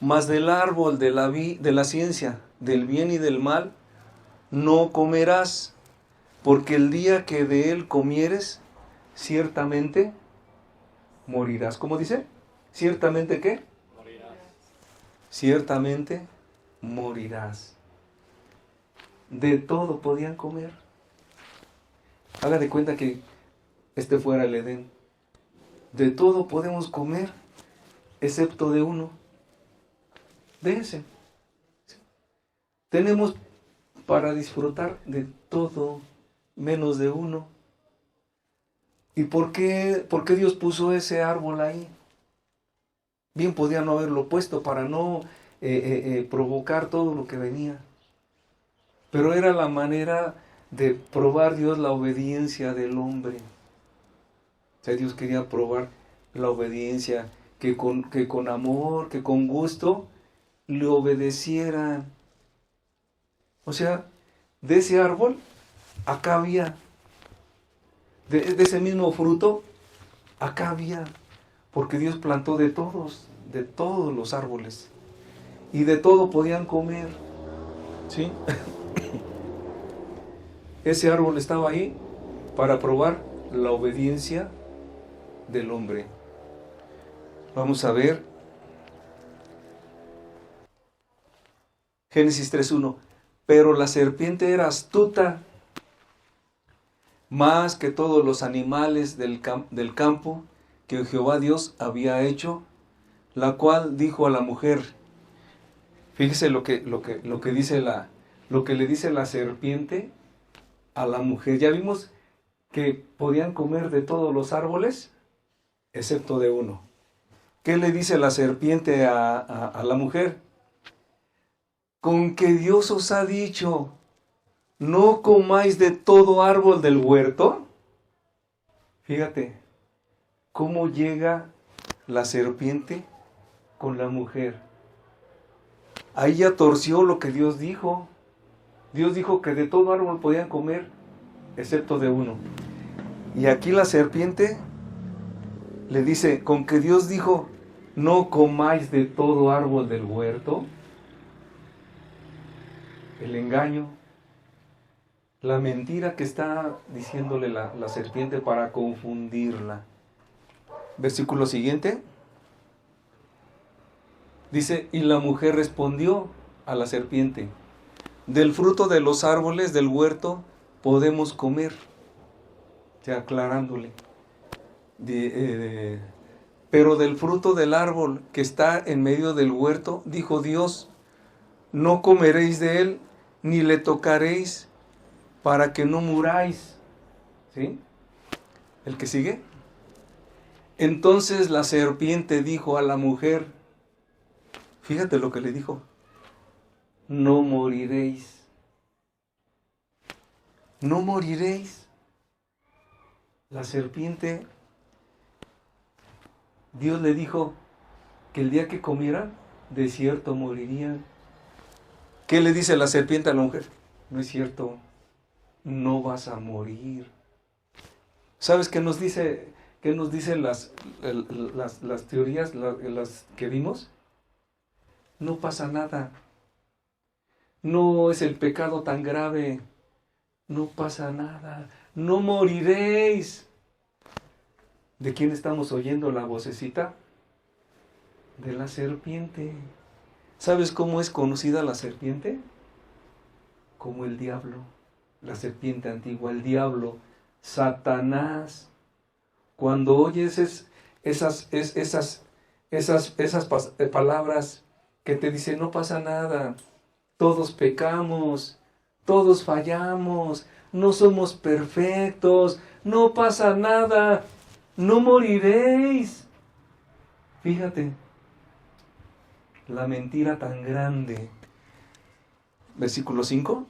Mas del árbol de la ciencia, del bien y del mal, no comerás, porque el día que de él comieres, ciertamente morirás. ¿Cómo dice? ¿Ciertamente qué? Morirás. Ciertamente morirás. De todo podían comer. Haga de cuenta que este fuera el Edén. De todo podemos comer, excepto de uno. De ese. Tenemos para disfrutar de todo, menos de uno. ¿Y por qué Dios puso ese árbol ahí? Bien podía no haberlo puesto para no provocar todo lo que venía. Pero era la manera de probar Dios la obediencia del hombre. O sea, Dios quería probar la obediencia, que con amor, que con gusto le obedecieran. O sea, de ese árbol, acá había. De ese mismo fruto, acá había. Porque Dios plantó de todos los árboles. Y de todo podían comer. ¿Sí? Ese árbol estaba ahí para probar la obediencia del hombre. Vamos a ver. Génesis 3:1. Pero la serpiente era astuta más que todos los animales del campo que Jehová Dios había hecho, la cual dijo a la mujer. Fíjese lo que le dice la serpiente a la mujer. Ya vimos que podían comer de todos los árboles, excepto de uno. ¿Qué le dice la serpiente a la mujer? Con que Dios os ha dicho, no comáis de todo árbol del huerto. Fíjate cómo llega la serpiente con la mujer. Ahí ya torció lo que Dios dijo. Dios dijo que de todo árbol podían comer, excepto de uno. Y aquí la serpiente le dice, con que Dios dijo, no comáis de todo árbol del huerto. El engaño, la mentira que está diciéndole la serpiente para confundirla. Versículo siguiente. Dice, y la mujer respondió a la serpiente, del fruto de los árboles del huerto podemos comer. Ya aclarándole. Pero del fruto del árbol que está en medio del huerto, dijo Dios, no comeréis de él, ni le tocaréis, para que no muráis. ¿Sí? ¿El que sigue? Entonces la serpiente dijo a la mujer, fíjate lo que le dijo, no moriréis, no moriréis. La serpiente, Dios le dijo que el día que comieran, de cierto morirían. ¿Qué le dice la serpiente a la mujer? No es cierto, no vas a morir. ¿Sabes qué nos dicen las teorías, las que vimos? No pasa nada. No es el pecado tan grave. No pasa nada. No moriréis. ¿De quién estamos oyendo la vocecita? De la serpiente. ¿Sabes cómo es conocida la serpiente? Como el diablo. La serpiente antigua, el diablo, Satanás. Cuando oyes esas palabras que te dicen no pasa nada, todos pecamos, todos fallamos, no somos perfectos, no pasa nada, no moriréis. Fíjate, la mentira tan grande. Versículo 5.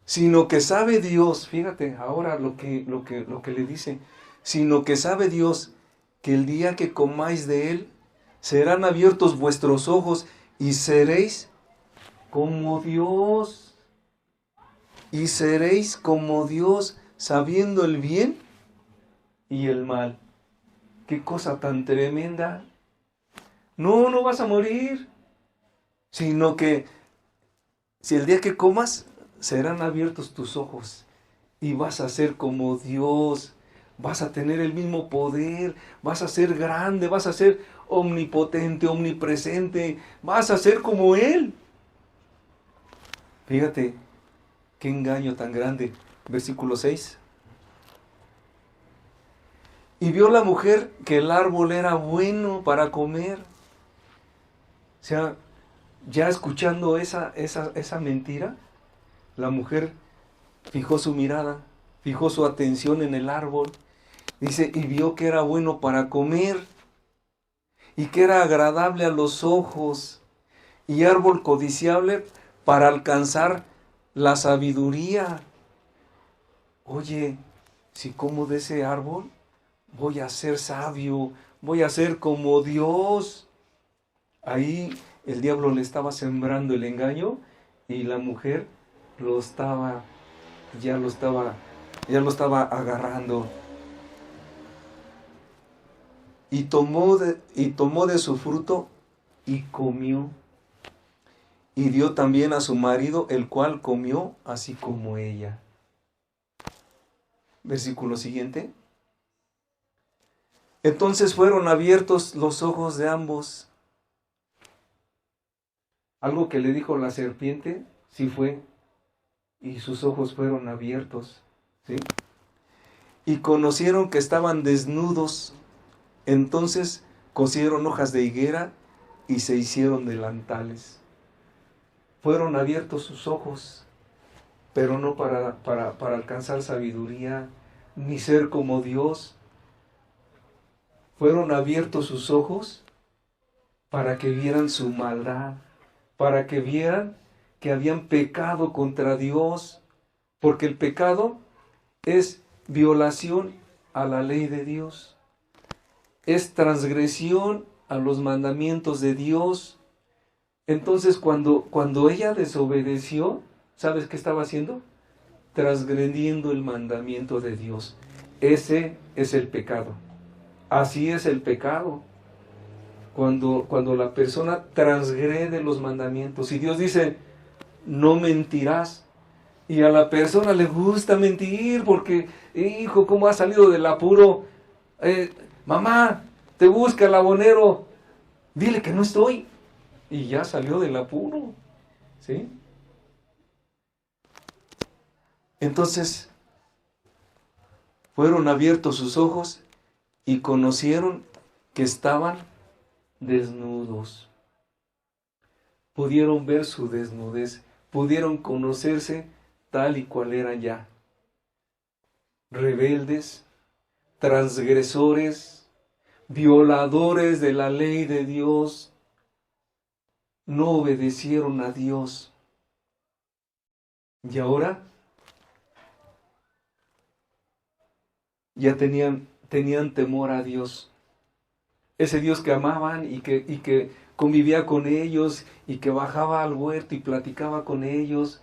Sino que sabe Dios, fíjate ahora lo que le dice, sino que sabe Dios que el día que comáis de él, serán abiertos vuestros ojos y seréis como Dios. Y seréis como Dios, sabiendo el bien y el mal. Qué cosa tan tremenda. No, no vas a morir, sino que si el día que comas, serán abiertos tus ojos y vas a ser como Dios, vas a tener el mismo poder, vas a ser grande, vas a ser omnipotente, omnipresente, vas a ser como Él. Fíjate, qué engaño tan grande. Versículo 6. Y vio la mujer que el árbol era bueno para comer. O sea, ya escuchando esa mentira, la mujer fijó su mirada, fijó su atención en el árbol. Dice, y vio que era bueno para comer, y que era agradable a los ojos, y árbol codiciable para alcanzar la sabiduría. Oye, si como de ese árbol, voy a ser sabio, voy a ser como Dios. Ahí el diablo le estaba sembrando el engaño, y la mujer ya lo estaba agarrando. Y tomó de su fruto y comió. Y dio también a su marido, el cual comió así como ella. Versículo siguiente. Entonces fueron abiertos los ojos de ambos. Algo que le dijo la serpiente, sí fue. Y sus ojos fueron abiertos, ¿sí? Y conocieron que estaban desnudos. Entonces cosieron hojas de higuera y se hicieron delantales. Fueron abiertos sus ojos, pero no para alcanzar sabiduría, ni ser como Dios. Fueron abiertos sus ojos para que vieran su maldad, para que vieran que habían pecado contra Dios, porque el pecado es violación a la ley de Dios. Es transgresión a los mandamientos de Dios. Entonces cuando ella desobedeció, ¿sabes qué estaba haciendo? Transgrediendo el mandamiento de Dios. Ese es el pecado. Así es el pecado. Cuando la persona transgrede los mandamientos. Y Dios dice, no mentirás. Y a la persona le gusta mentir porque, hijo, ¿cómo has salido del apuro? Mamá, te busca el abonero, dile que no estoy. Y ya salió del apuro, ¿sí? Entonces, fueron abiertos sus ojos y conocieron que estaban desnudos. Pudieron ver su desnudez, pudieron conocerse tal y cual eran ya. rebeldes, transgresores, violadores de la ley de Dios, no obedecieron a Dios. Y ahora ya tenían temor a Dios. Ese Dios que amaban y que convivía con ellos y que bajaba al huerto y platicaba con ellos,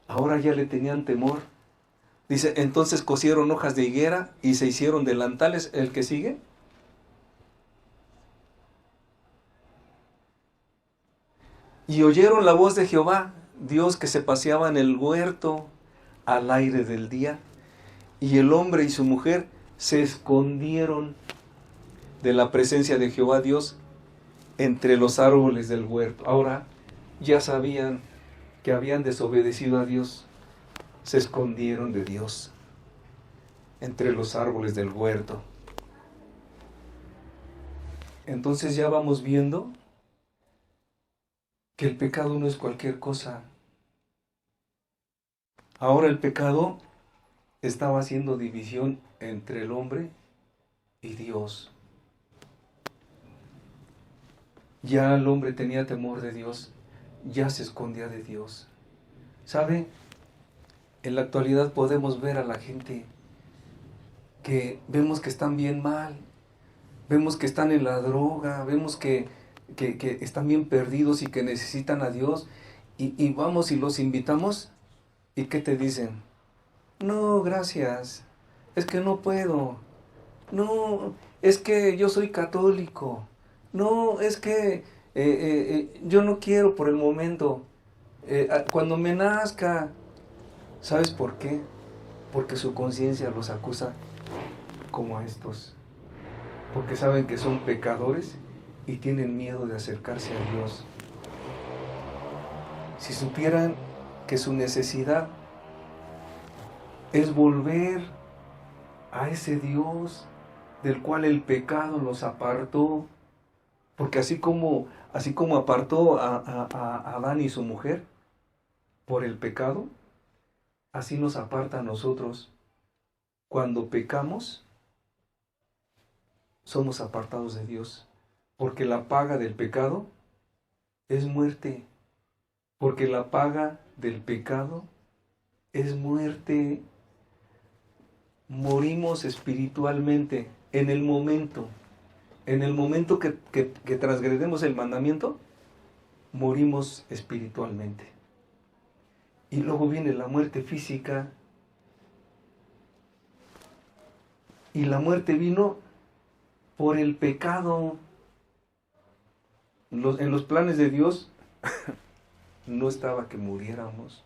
ahora ya le tenían temor. Dice, entonces cosieron hojas de higuera y se hicieron delantales. ¿El que sigue? Y oyeron la voz de Jehová, Dios que se paseaba en el huerto al aire del día. Y el hombre y su mujer se escondieron de la presencia de Jehová Dios entre los árboles del huerto. Ahora ya sabían que habían desobedecido a Dios. Se escondieron de Dios entre los árboles del huerto. Entonces ya vamos viendo que el pecado no es cualquier cosa. Ahora el pecado estaba haciendo división entre el hombre y Dios. Ya el hombre tenía temor de Dios, ya se escondía de Dios. ¿Sabe? En la actualidad podemos ver a la gente que vemos que están bien mal, vemos que están en la droga, vemos que están bien perdidos y que necesitan a Dios, y vamos y los invitamos, ¿y qué te dicen? No, gracias, es que no puedo, no, es que yo soy católico, no, es que yo no quiero por el momento, cuando me nazca. ¿Sabes por qué? Porque su conciencia los acusa como a estos. Porque saben que son pecadores y tienen miedo de acercarse a Dios. Si supieran que su necesidad es volver a ese Dios del cual el pecado los apartó, porque así como apartó a Adán y su mujer por el pecado, así nos aparta a nosotros. Cuando pecamos, somos apartados de Dios, porque la paga del pecado es muerte, porque la paga del pecado es muerte. Morimos espiritualmente en el momento que transgredemos el mandamiento, morimos espiritualmente. Y luego viene la muerte física, y la muerte vino por el pecado. En los planes de Dios no estaba que muriéramos,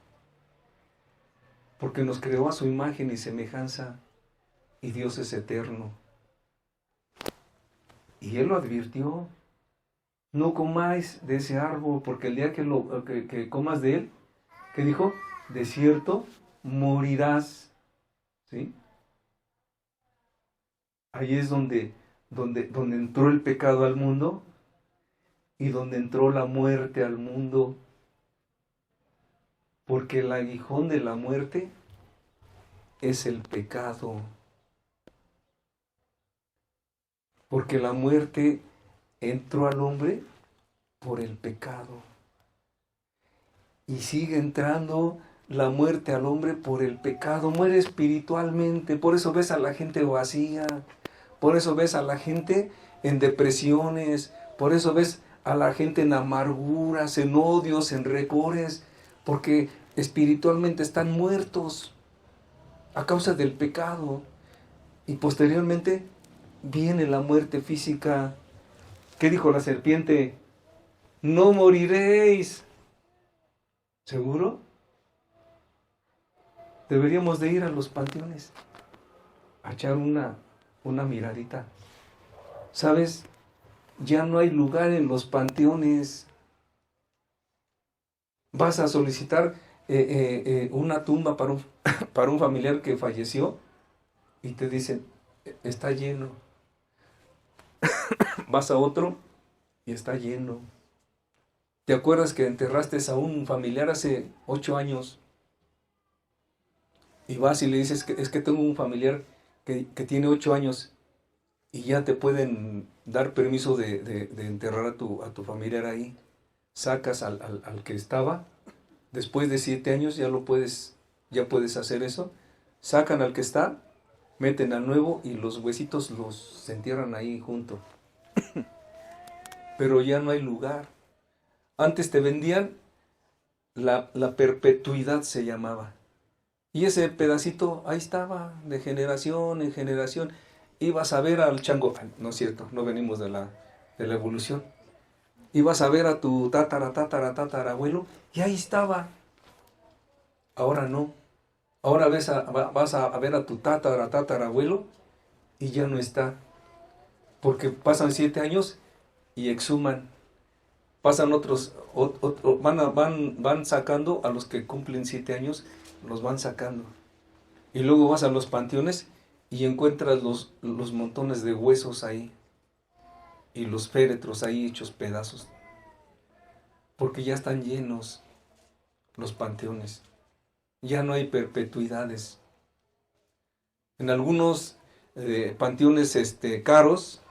porque nos creó a su imagen y semejanza, y Dios es eterno. Y Él lo advirtió, no comáis de ese árbol, porque el día que comas de él, ¿qué dijo? De cierto morirás. ¿Sí? Ahí es donde entró el pecado al mundo y donde entró la muerte al mundo. Porque el aguijón de la muerte es el pecado. Porque la muerte entró al hombre por el pecado. Y sigue entrando la muerte al hombre por el pecado. Muere espiritualmente. Por eso ves a la gente vacía. Por eso ves a la gente en depresiones. Por eso ves a la gente en amarguras, en odios, en rencores. Porque espiritualmente están muertos a causa del pecado. Y posteriormente viene la muerte física. ¿Qué dijo la serpiente? No moriréis. ¿Seguro? Deberíamos de ir a los panteones a echar una miradita. ¿Sabes? Ya no hay lugar en los panteones. Vas a solicitar una tumba para un familiar que falleció y te dicen, está lleno. Vas a otro y está lleno. ¿Te acuerdas que enterraste a un familiar hace 8 años? Y vas y le dices que es que tengo un familiar que tiene 8 años y ya te pueden dar permiso de enterrar a tu familiar ahí. Sacas al que estaba, después de 7 años ya puedes hacer eso. Sacan al que está, meten al nuevo y los huesitos los entierran ahí junto. Pero ya no hay lugar. Antes te vendían la perpetuidad, se llamaba. Y ese pedacito ahí estaba, de generación en generación. Ibas a ver al chango, no es cierto, no venimos de la evolución. Ibas a ver a tu tatarabuelo y ahí estaba. Ahora no. Ahora vas a ver a tu tatarabuelo y ya no está. Porque pasan 7 años y exhuman. Pasan van sacando a los que cumplen 7 años, los van sacando. Y luego vas a los panteones y encuentras los montones de huesos ahí. Y los féretros ahí hechos pedazos. Porque ya están llenos los panteones. Ya no hay perpetuidades. En algunos panteones caros,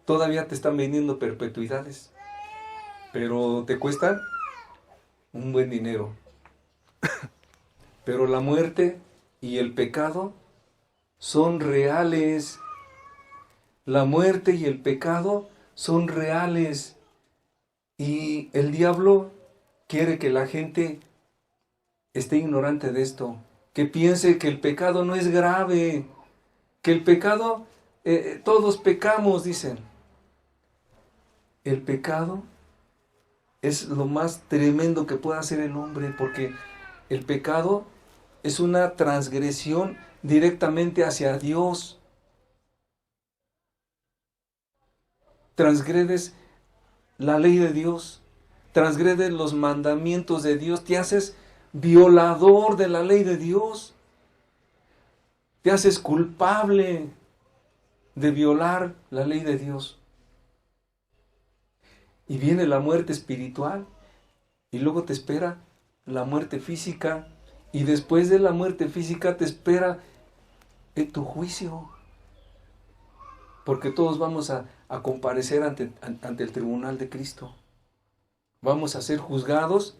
todavía te están vendiendo perpetuidades. Pero te cuestan un buen dinero. Pero la muerte y el pecado son reales. La muerte y el pecado son reales. Y el diablo quiere que la gente esté ignorante de esto. Que piense que el pecado no es grave. Que el pecado, todos pecamos, dicen. El pecado es lo más tremendo que puede hacer el hombre, porque el pecado es una transgresión directamente hacia Dios. Transgredes la ley de Dios, transgredes los mandamientos de Dios, te haces violador de la ley de Dios, te haces culpable de violar la ley de Dios. Y viene la muerte espiritual y luego te espera la muerte física y después de la muerte física te espera tu juicio. Porque todos vamos a comparecer ante el tribunal de Cristo. Vamos a ser juzgados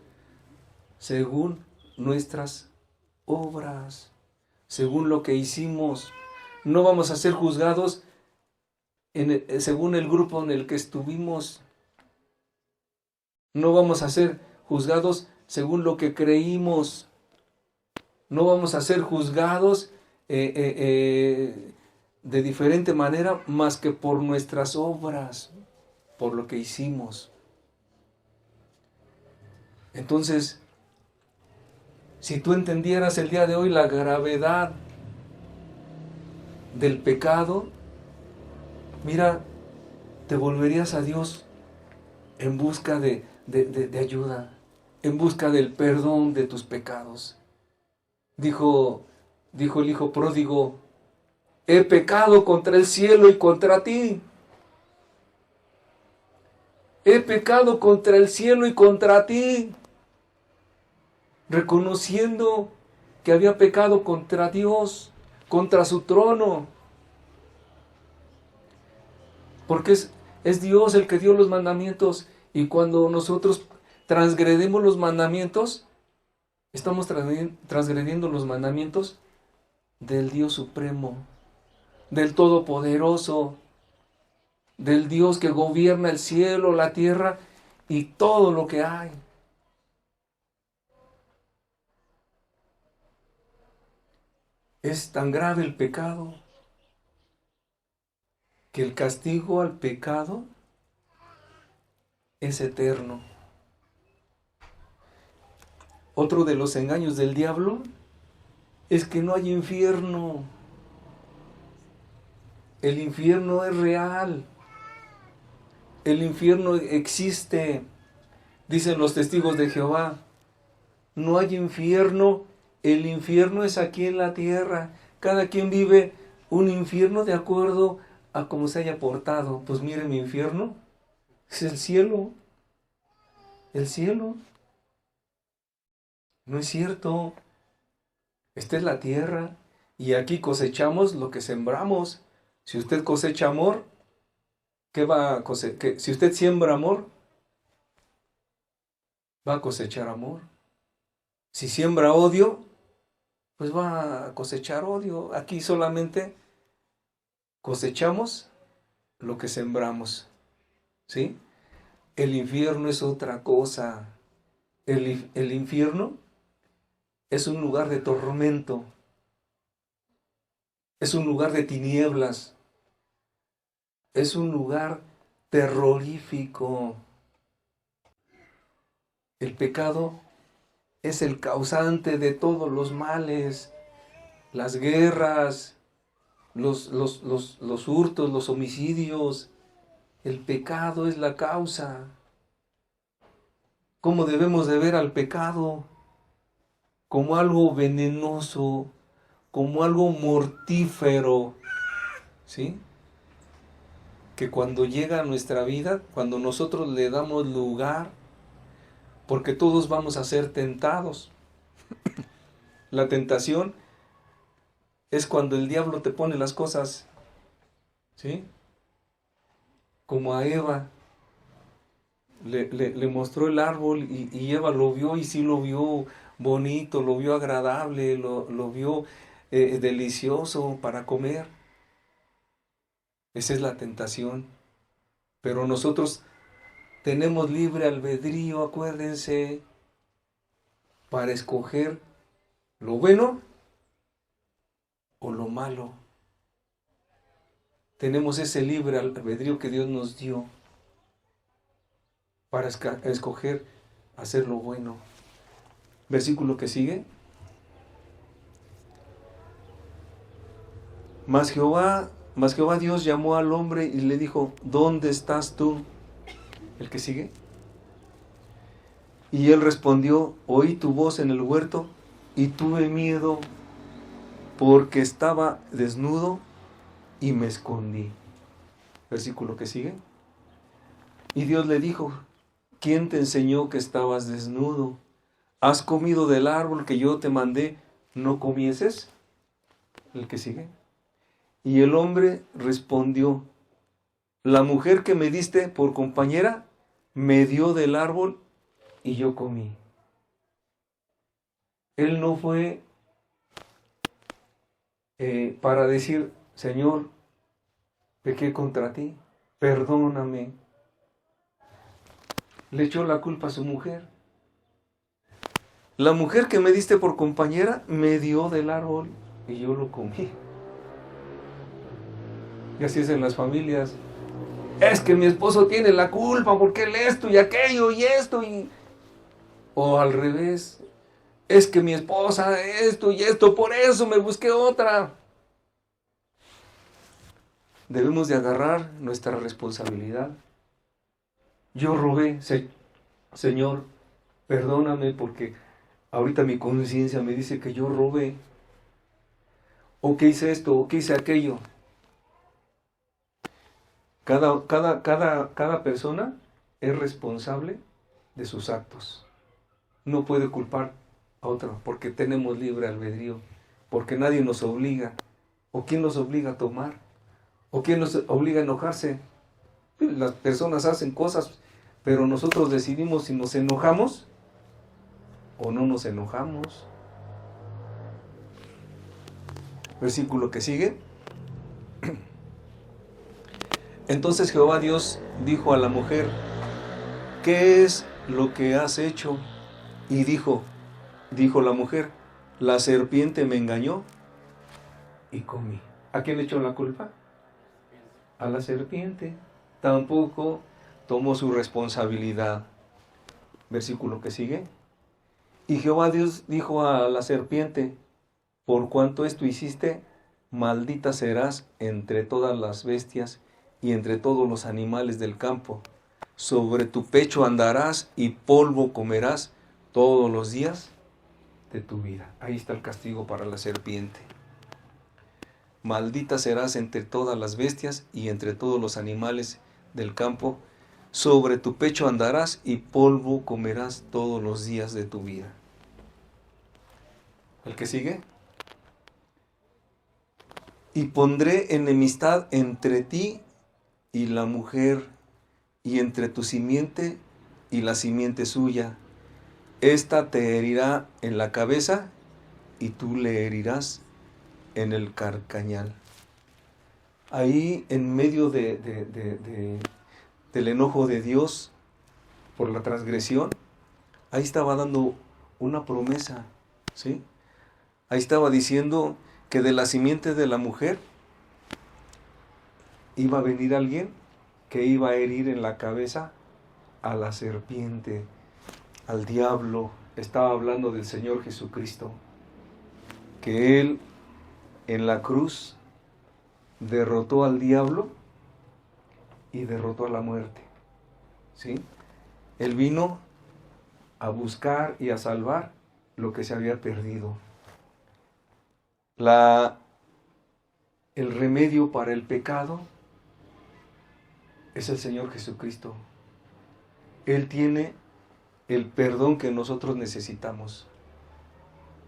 según nuestras obras, según lo que hicimos. No vamos a ser juzgados según el grupo en el que estuvimos. No vamos a ser juzgados según lo que creímos. No vamos a ser juzgados de diferente manera más que por nuestras obras, por lo que hicimos. Entonces, si tú entendieras el día de hoy la gravedad del pecado, mira, te volverías a Dios en busca de ayuda, en busca del perdón de tus pecados. Dijo el hijo pródigo, he pecado contra el cielo y contra ti. He pecado contra el cielo y contra ti. Reconociendo que había pecado contra Dios, contra su trono. Porque es Dios el que dio los mandamientos y cuando nosotros transgredimos los mandamientos, estamos transgrediendo los mandamientos del Dios Supremo, del Todopoderoso, del Dios que gobierna el cielo, la tierra y todo lo que hay. Es tan grave el pecado que el castigo al pecado es eterno. Otro de los engaños del diablo es que no hay infierno. El infierno es real. El infierno existe. Dicen los testigos de Jehová, no hay infierno, el infierno es aquí en la tierra. Cada quien vive un infierno de acuerdo a cómo se haya portado. Pues mire, mi infierno es el cielo. El cielo. No es cierto. Esta es la tierra y aquí cosechamos lo que sembramos. Si usted cosecha amor, ¿qué va a cosechar? Si usted siembra amor, va a cosechar amor. Si siembra odio, pues va a cosechar odio. Aquí solamente cosechamos lo que sembramos, ¿sí? El infierno es otra cosa. El infierno es un lugar de tormento, es un lugar de tinieblas, es un lugar terrorífico. El pecado es el causante de todos los males, las guerras, los hurtos, los homicidios. El pecado es la causa. ¿Cómo debemos de ver al pecado? Como algo venenoso, como algo mortífero, ¿sí? Que cuando llega a nuestra vida, cuando nosotros le damos lugar, porque todos vamos a ser tentados. La tentación es cuando el diablo te pone las cosas, ¿sí? Como a Eva, le mostró el árbol y Eva lo vio y sí lo vio bonito, lo vio agradable, lo vio delicioso para comer. Esa es la tentación. Pero nosotros tenemos libre albedrío, acuérdense, para escoger lo bueno o lo malo. Tenemos ese libre albedrío que Dios nos dio para escoger hacer lo bueno. Versículo que sigue. Mas Jehová Dios llamó al hombre y le dijo, ¿dónde estás tú? El que sigue. Y él respondió, oí tu voz en el huerto y tuve miedo porque estaba desnudo y me escondí. Versículo que sigue. Y Dios le dijo, ¿quién te enseñó que estabas desnudo? ¿Has comido del árbol que yo te mandé, no comieses? El que sigue. Y el hombre respondió, la mujer que me diste por compañera me dio del árbol y yo comí. Él no fue para decir, Señor, pequé contra ti, perdóname. Le echó la culpa a su mujer. La mujer que me diste por compañera me dio del árbol y yo lo comí. Y así es en las familias. Es que mi esposo tiene la culpa porque él esto y aquello y esto y... O al revés. Es que mi esposa esto y esto, por eso me busqué otra. Debemos de agarrar nuestra responsabilidad. Yo robé, Señor, perdóname porque ahorita mi conciencia me dice que yo robé. O que hice esto, o que hice aquello. Cada persona es responsable de sus actos. No puede culpar a otro porque tenemos libre albedrío, porque nadie nos obliga. ¿O quién nos obliga a tomar? ¿O quién nos obliga a enojarse? Las personas hacen cosas, pero nosotros decidimos si nos enojamos o no nos enojamos. Versículo que sigue. Entonces Jehová Dios dijo a la mujer, ¿qué es lo que has hecho? Y dijo la mujer, la serpiente me engañó y comí. ¿A quién le echó la culpa? A la serpiente. Tampoco tomó su responsabilidad. Versículo que sigue. Y Jehová Dios dijo a la serpiente, por cuanto esto hiciste, maldita serás entre todas las bestias y entre todos los animales del campo. Sobre tu pecho andarás y polvo comerás todos los días de tu vida. Ahí está el castigo para la serpiente. Maldita serás entre todas las bestias y entre todos los animales del campo. Sobre tu pecho andarás y polvo comerás todos los días de tu vida. ¿El que sigue? y pondré enemistad entre ti y la mujer, y entre tu simiente y la simiente suya. Esta te herirá en la cabeza, y tú le herirás en el carcañal. Ahí, en medio del enojo de Dios por la transgresión, ahí estaba dando una promesa, ¿sí? Ahí estaba diciendo que de la simiente de la mujer iba a venir alguien que iba a herir en la cabeza a la serpiente, al diablo. Estaba hablando del Señor Jesucristo, que Él en la cruz derrotó al diablo y derrotó a la muerte, ¿sí? Él vino a buscar y a salvar lo que se había perdido. El remedio para el pecado es el Señor Jesucristo. Él tiene el perdón que nosotros necesitamos.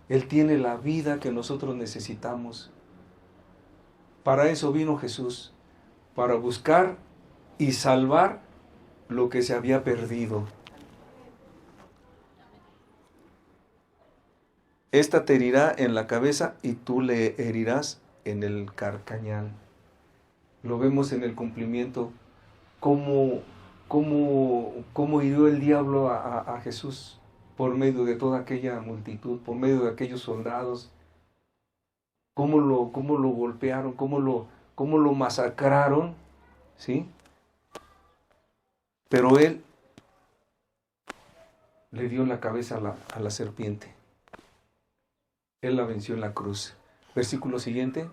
Él tiene la vida que nosotros necesitamos. Para eso vino Jesús, para buscar y salvar lo que se había perdido. Esta te herirá en la cabeza y tú le herirás en el carcañal. Lo vemos en el cumplimiento, cómo hirió el diablo a Jesús por medio de toda aquella multitud, por medio de aquellos soldados, cómo lo golpearon, cómo lo masacraron, ¿sí? Pero Él le dio en la cabeza a la serpiente. Él la venció en la cruz. Versículo siguiente.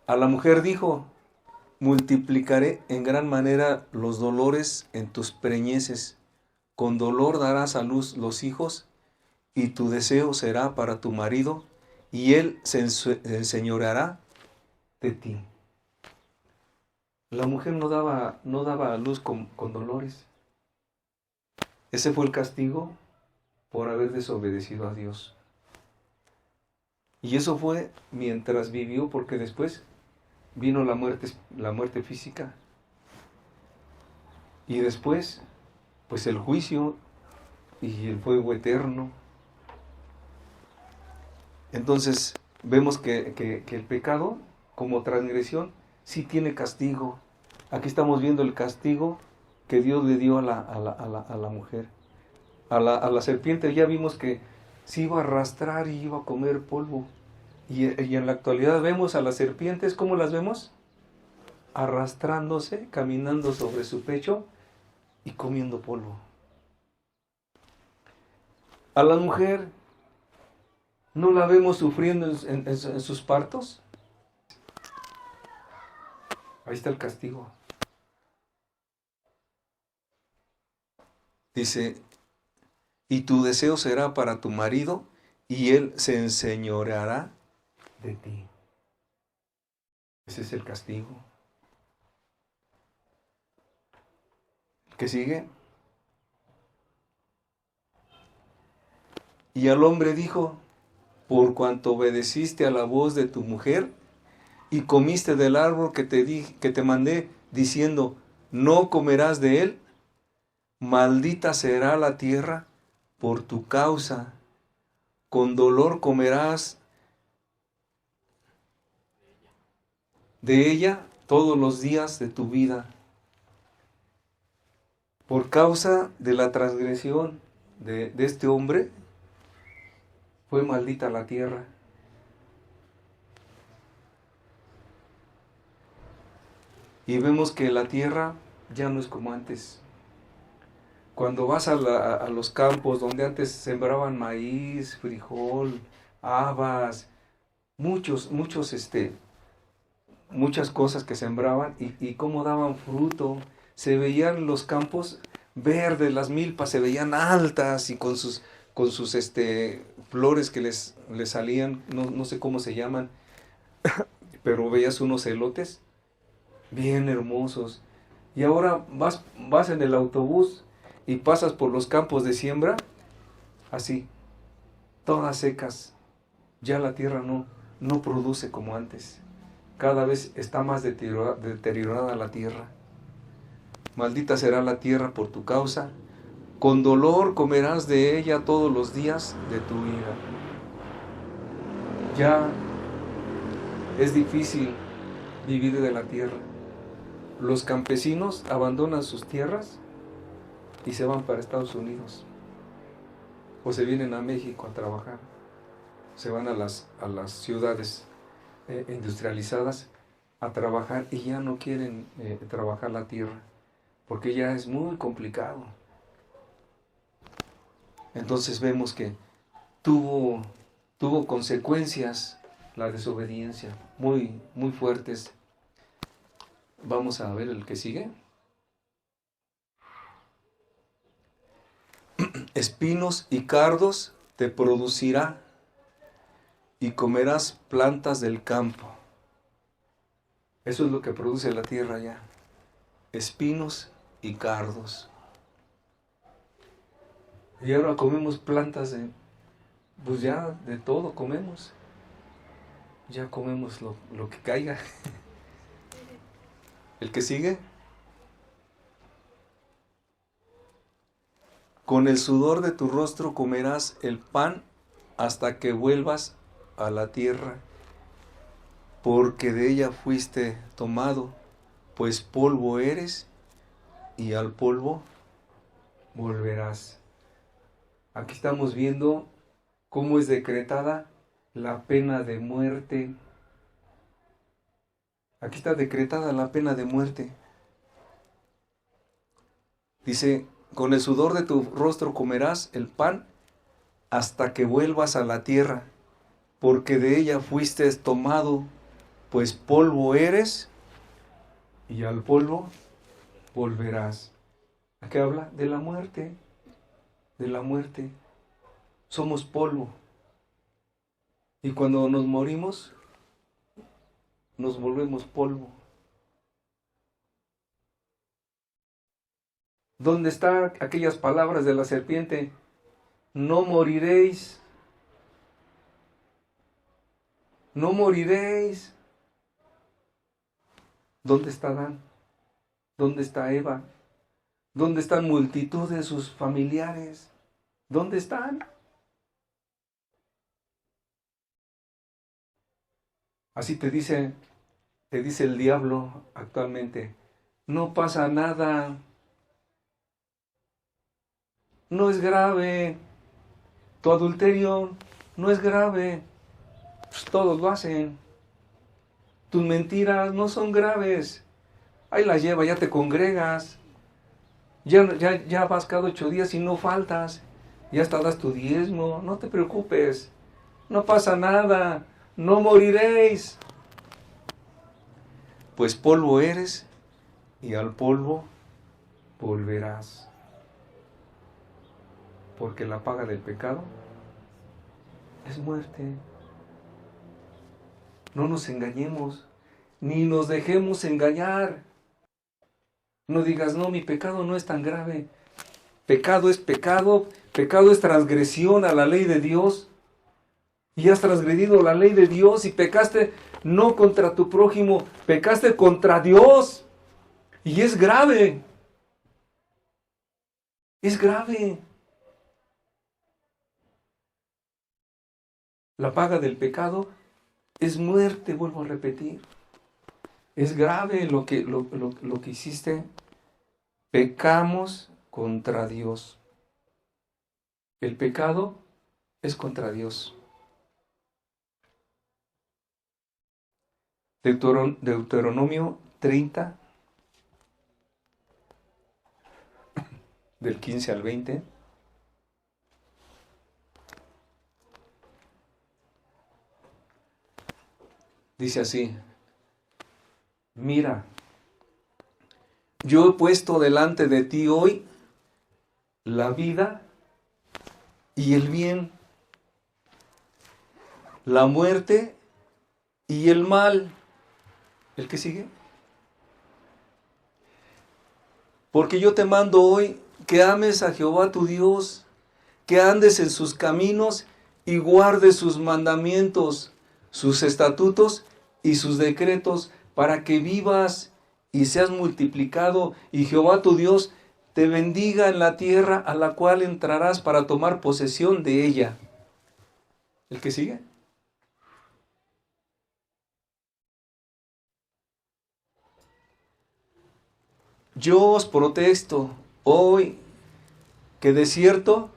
A la mujer dijo: multiplicaré en gran manera los dolores en tus preñeces. Con dolor darás a luz los hijos, y tu deseo será para tu marido, y él se enseñoreará de ti. La mujer no daba a luz con dolores. Ese fue el castigo por haber desobedecido a Dios. Y eso fue mientras vivió, porque después vino la muerte física. Y después, pues el juicio y el fuego eterno. Entonces, vemos que el pecado, como transgresión, sí tiene castigo. Aquí estamos viendo el castigo que Dios le dio a la mujer. A la serpiente ya vimos que se iba a arrastrar y iba a comer polvo. Y en la actualidad vemos a las serpientes, ¿cómo las vemos? Arrastrándose, caminando sobre su pecho y comiendo polvo. A la mujer, ¿no la vemos sufriendo en sus partos? Ahí está el castigo. Dice: y tu deseo será para tu marido, y él se enseñoreará de ti. Ese es el castigo. ¿Qué sigue? Y al hombre dijo: por cuanto obedeciste a la voz de tu mujer, y comiste del árbol que te mandé, diciendo: no comerás de él, maldita será la tierra por tu causa, con dolor comerás de ella todos los días de tu vida. Por causa de la transgresión de este hombre, fue maldita la tierra. Y vemos que la tierra ya no es como antes. Cuando vas a los campos donde antes sembraban maíz, frijol, habas, muchas cosas que sembraban y cómo daban fruto. Se veían los campos verdes, las milpas se veían altas y con sus flores que les salían, no sé cómo se llaman, pero veías unos elotes bien hermosos. Y ahora vas en el autobús y pasas por los campos de siembra, así, todas secas. Ya la tierra no produce como antes. Cada vez está más deteriorada la tierra. Maldita será la tierra por tu causa. Con dolor comerás de ella todos los días de tu vida. Ya es difícil vivir de la tierra. Los campesinos abandonan sus tierras y se van para Estados Unidos. O se vienen a México a trabajar. Se van a las ciudades industrializadas a trabajar y ya no quieren trabajar la tierra, porque ya es muy complicado. Entonces vemos que tuvo consecuencias la desobediencia muy, muy fuertes. Vamos a ver el que sigue. Espinos y cardos te producirá y comerás plantas del campo. Eso es lo que produce la tierra ya. Espinos y cardos. Y ahora comemos plantas pues ya de todo comemos. Ya comemos lo que caiga. ¿El que sigue? Con el sudor de tu rostro comerás el pan hasta que vuelvas a la tierra, porque de ella fuiste tomado, pues polvo eres y al polvo volverás. Aquí estamos viendo cómo es decretada la pena de muerte. Aquí está decretada la pena de muerte. Dice, con el sudor de tu rostro comerás el pan hasta que vuelvas a la tierra, porque de ella fuiste tomado, pues polvo eres y al polvo volverás. Aquí habla de la muerte, de la muerte. Somos polvo. Y cuando nos morimos, nos volvemos polvo. ¿Dónde están aquellas palabras de la serpiente? No moriréis. No moriréis. ¿Dónde está Adán? ¿Dónde está Eva? ¿Dónde están multitud de sus familiares? ¿Dónde están? Así te dice el diablo actualmente. No pasa nada. No es grave. Tu adulterio no es grave. Pues todos lo hacen. Tus mentiras no son graves. Ahí las lleva, ya te congregas. Ya vas cada 8 días y no faltas. Ya hasta das tu diezmo. No te preocupes. No pasa nada. No moriréis. Pues polvo eres y al polvo volverás. Porque la paga del pecado es muerte. No nos engañemos, ni nos dejemos engañar. No digas, no, mi pecado no es tan grave. Pecado es transgresión a la ley de Dios. Y has transgredido la ley de Dios y pecaste no contra tu prójimo, pecaste contra Dios. Y es grave. Es grave. La paga del pecado es muerte, vuelvo a repetir. Es grave lo que hiciste. Pecamos contra Dios. El pecado es contra Dios. Deuteronomio 30, del 15 al 20. Dice así: mira, yo he puesto delante de ti hoy la vida y el bien, la muerte y el mal. ¿El que sigue? Porque yo te mando hoy que ames a Jehová tu Dios, que andes en sus caminos y guardes sus mandamientos, sus estatutos y sus decretos, para que vivas y seas multiplicado, y Jehová tu Dios te bendiga en la tierra a la cual entrarás para tomar posesión de ella. ¿El que sigue? Yo os protesto hoy que de cierto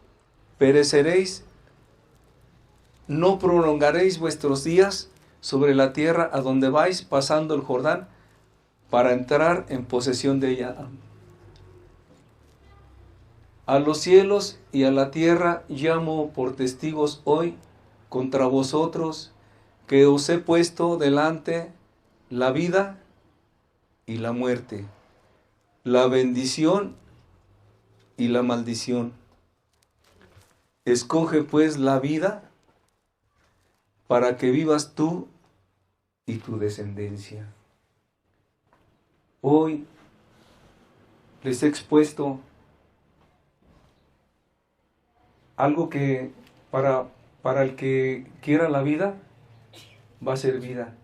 pereceréis, no prolongaréis vuestros días sobre la tierra a donde vais pasando el Jordán para entrar en posesión de ella. A los cielos y a la tierra llamo por testigos hoy contra vosotros, que os he puesto delante la vida y la muerte, la bendición y la maldición. Escoge pues la vida para que vivas tú y tu descendencia. Hoy les he expuesto algo que para el que quiera la vida va a ser vida,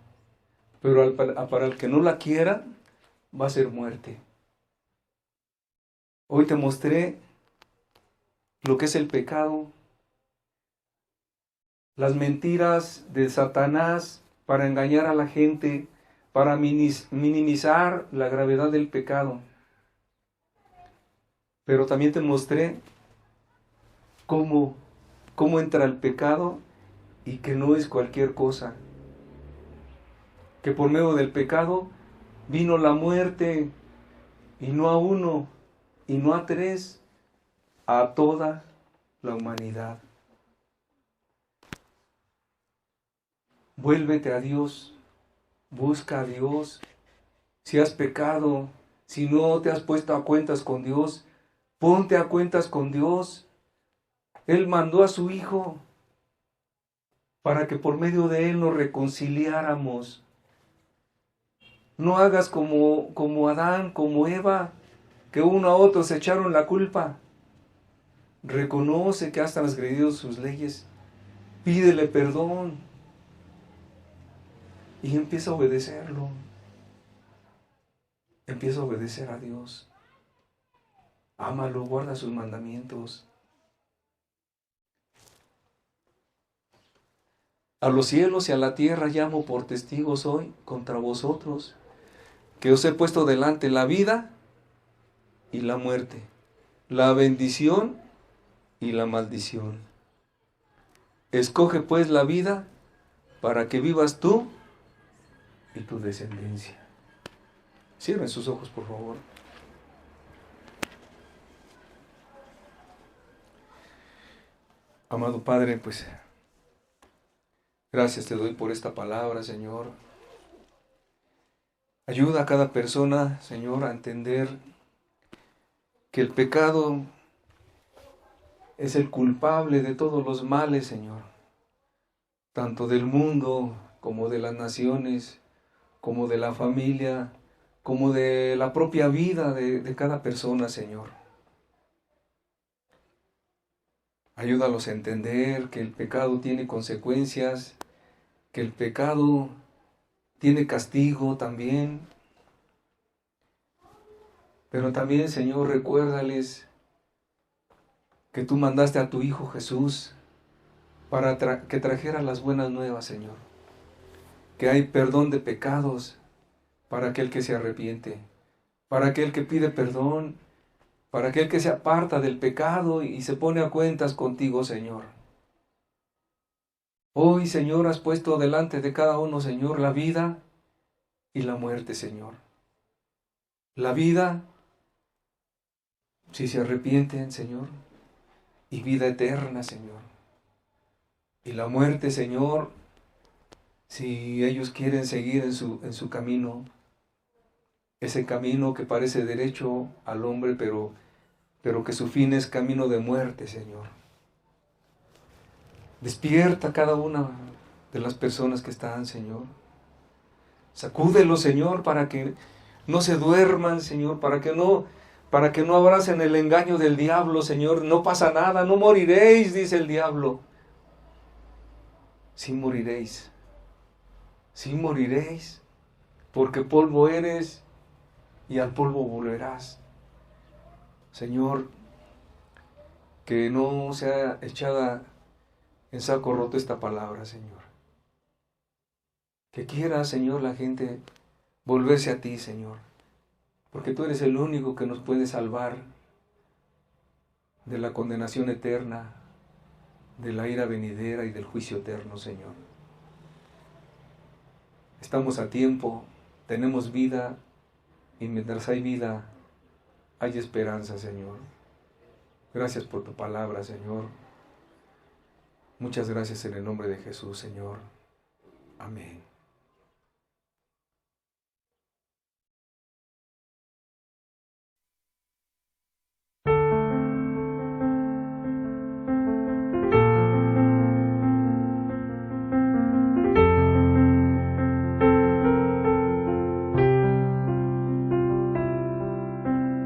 pero para el que no la quiera va a ser muerte. Hoy te mostré lo que es el pecado, las mentiras de Satanás para engañar a la gente, para minimizar la gravedad del pecado. Pero también te mostré cómo entra el pecado y que no es cualquier cosa. Que por medio del pecado vino la muerte, y no a uno, y no a tres, a toda la humanidad. Vuélvete a Dios, busca a Dios. Si has pecado, si no te has puesto a cuentas con Dios, ponte a cuentas con Dios. Él mandó a su Hijo para que por medio de Él nos reconciliáramos. No hagas como Adán, como Eva, que uno a otro se echaron la culpa. Reconoce que has transgredido sus leyes, pídele perdón y empieza a obedecerlo. Empieza a obedecer a Dios. Ámalo, guarda sus mandamientos. A los cielos y a la tierra llamo por testigos hoy contra vosotros, que os he puesto delante la vida y la muerte, la bendición y la maldición. Escoge pues la vida para que vivas tú y tu descendencia. Cierren sus ojos, por favor. Amado Padre, pues gracias te doy por esta palabra, Señor. Ayuda a cada persona, Señor, a entender que el pecado es el culpable de todos los males, Señor, tanto del mundo como de las naciones, como de la familia, como de la propia vida de cada persona, Señor. Ayúdalos a entender que el pecado tiene consecuencias, que el pecado tiene castigo también. Pero también, Señor, recuérdales que tú mandaste a tu Hijo Jesús para que trajera las buenas nuevas, Señor. Que hay perdón de pecados para aquel que se arrepiente, para aquel que pide perdón, para aquel que se aparta del pecado y se pone a cuentas contigo, Señor. Hoy, Señor, has puesto delante de cada uno, Señor, la vida y la muerte, Señor. La vida, si se arrepienten, Señor, y vida eterna, Señor. Y la muerte, Señor, si ellos quieren seguir en su camino, ese camino que parece derecho al hombre, pero que su fin es camino de muerte, Señor. Despierta a cada una de las personas que están, Señor. Sacúdelos, Señor, para que no se duerman, Señor, para que no abracen el engaño del diablo, Señor. No pasa nada, no moriréis, dice el diablo. Sí moriréis, sí moriréis, porque polvo eres y al polvo volverás. Señor, que no sea echada en saco roto esta palabra, Señor. Que quiera, Señor, la gente volverse a ti, Señor, porque tú eres el único que nos puede salvar de la condenación eterna, de la ira venidera y del juicio eterno, Señor. Estamos a tiempo, tenemos vida, y mientras hay vida, hay esperanza, Señor. Gracias por tu palabra, Señor. Muchas gracias en el nombre de Jesús, Señor. Amén.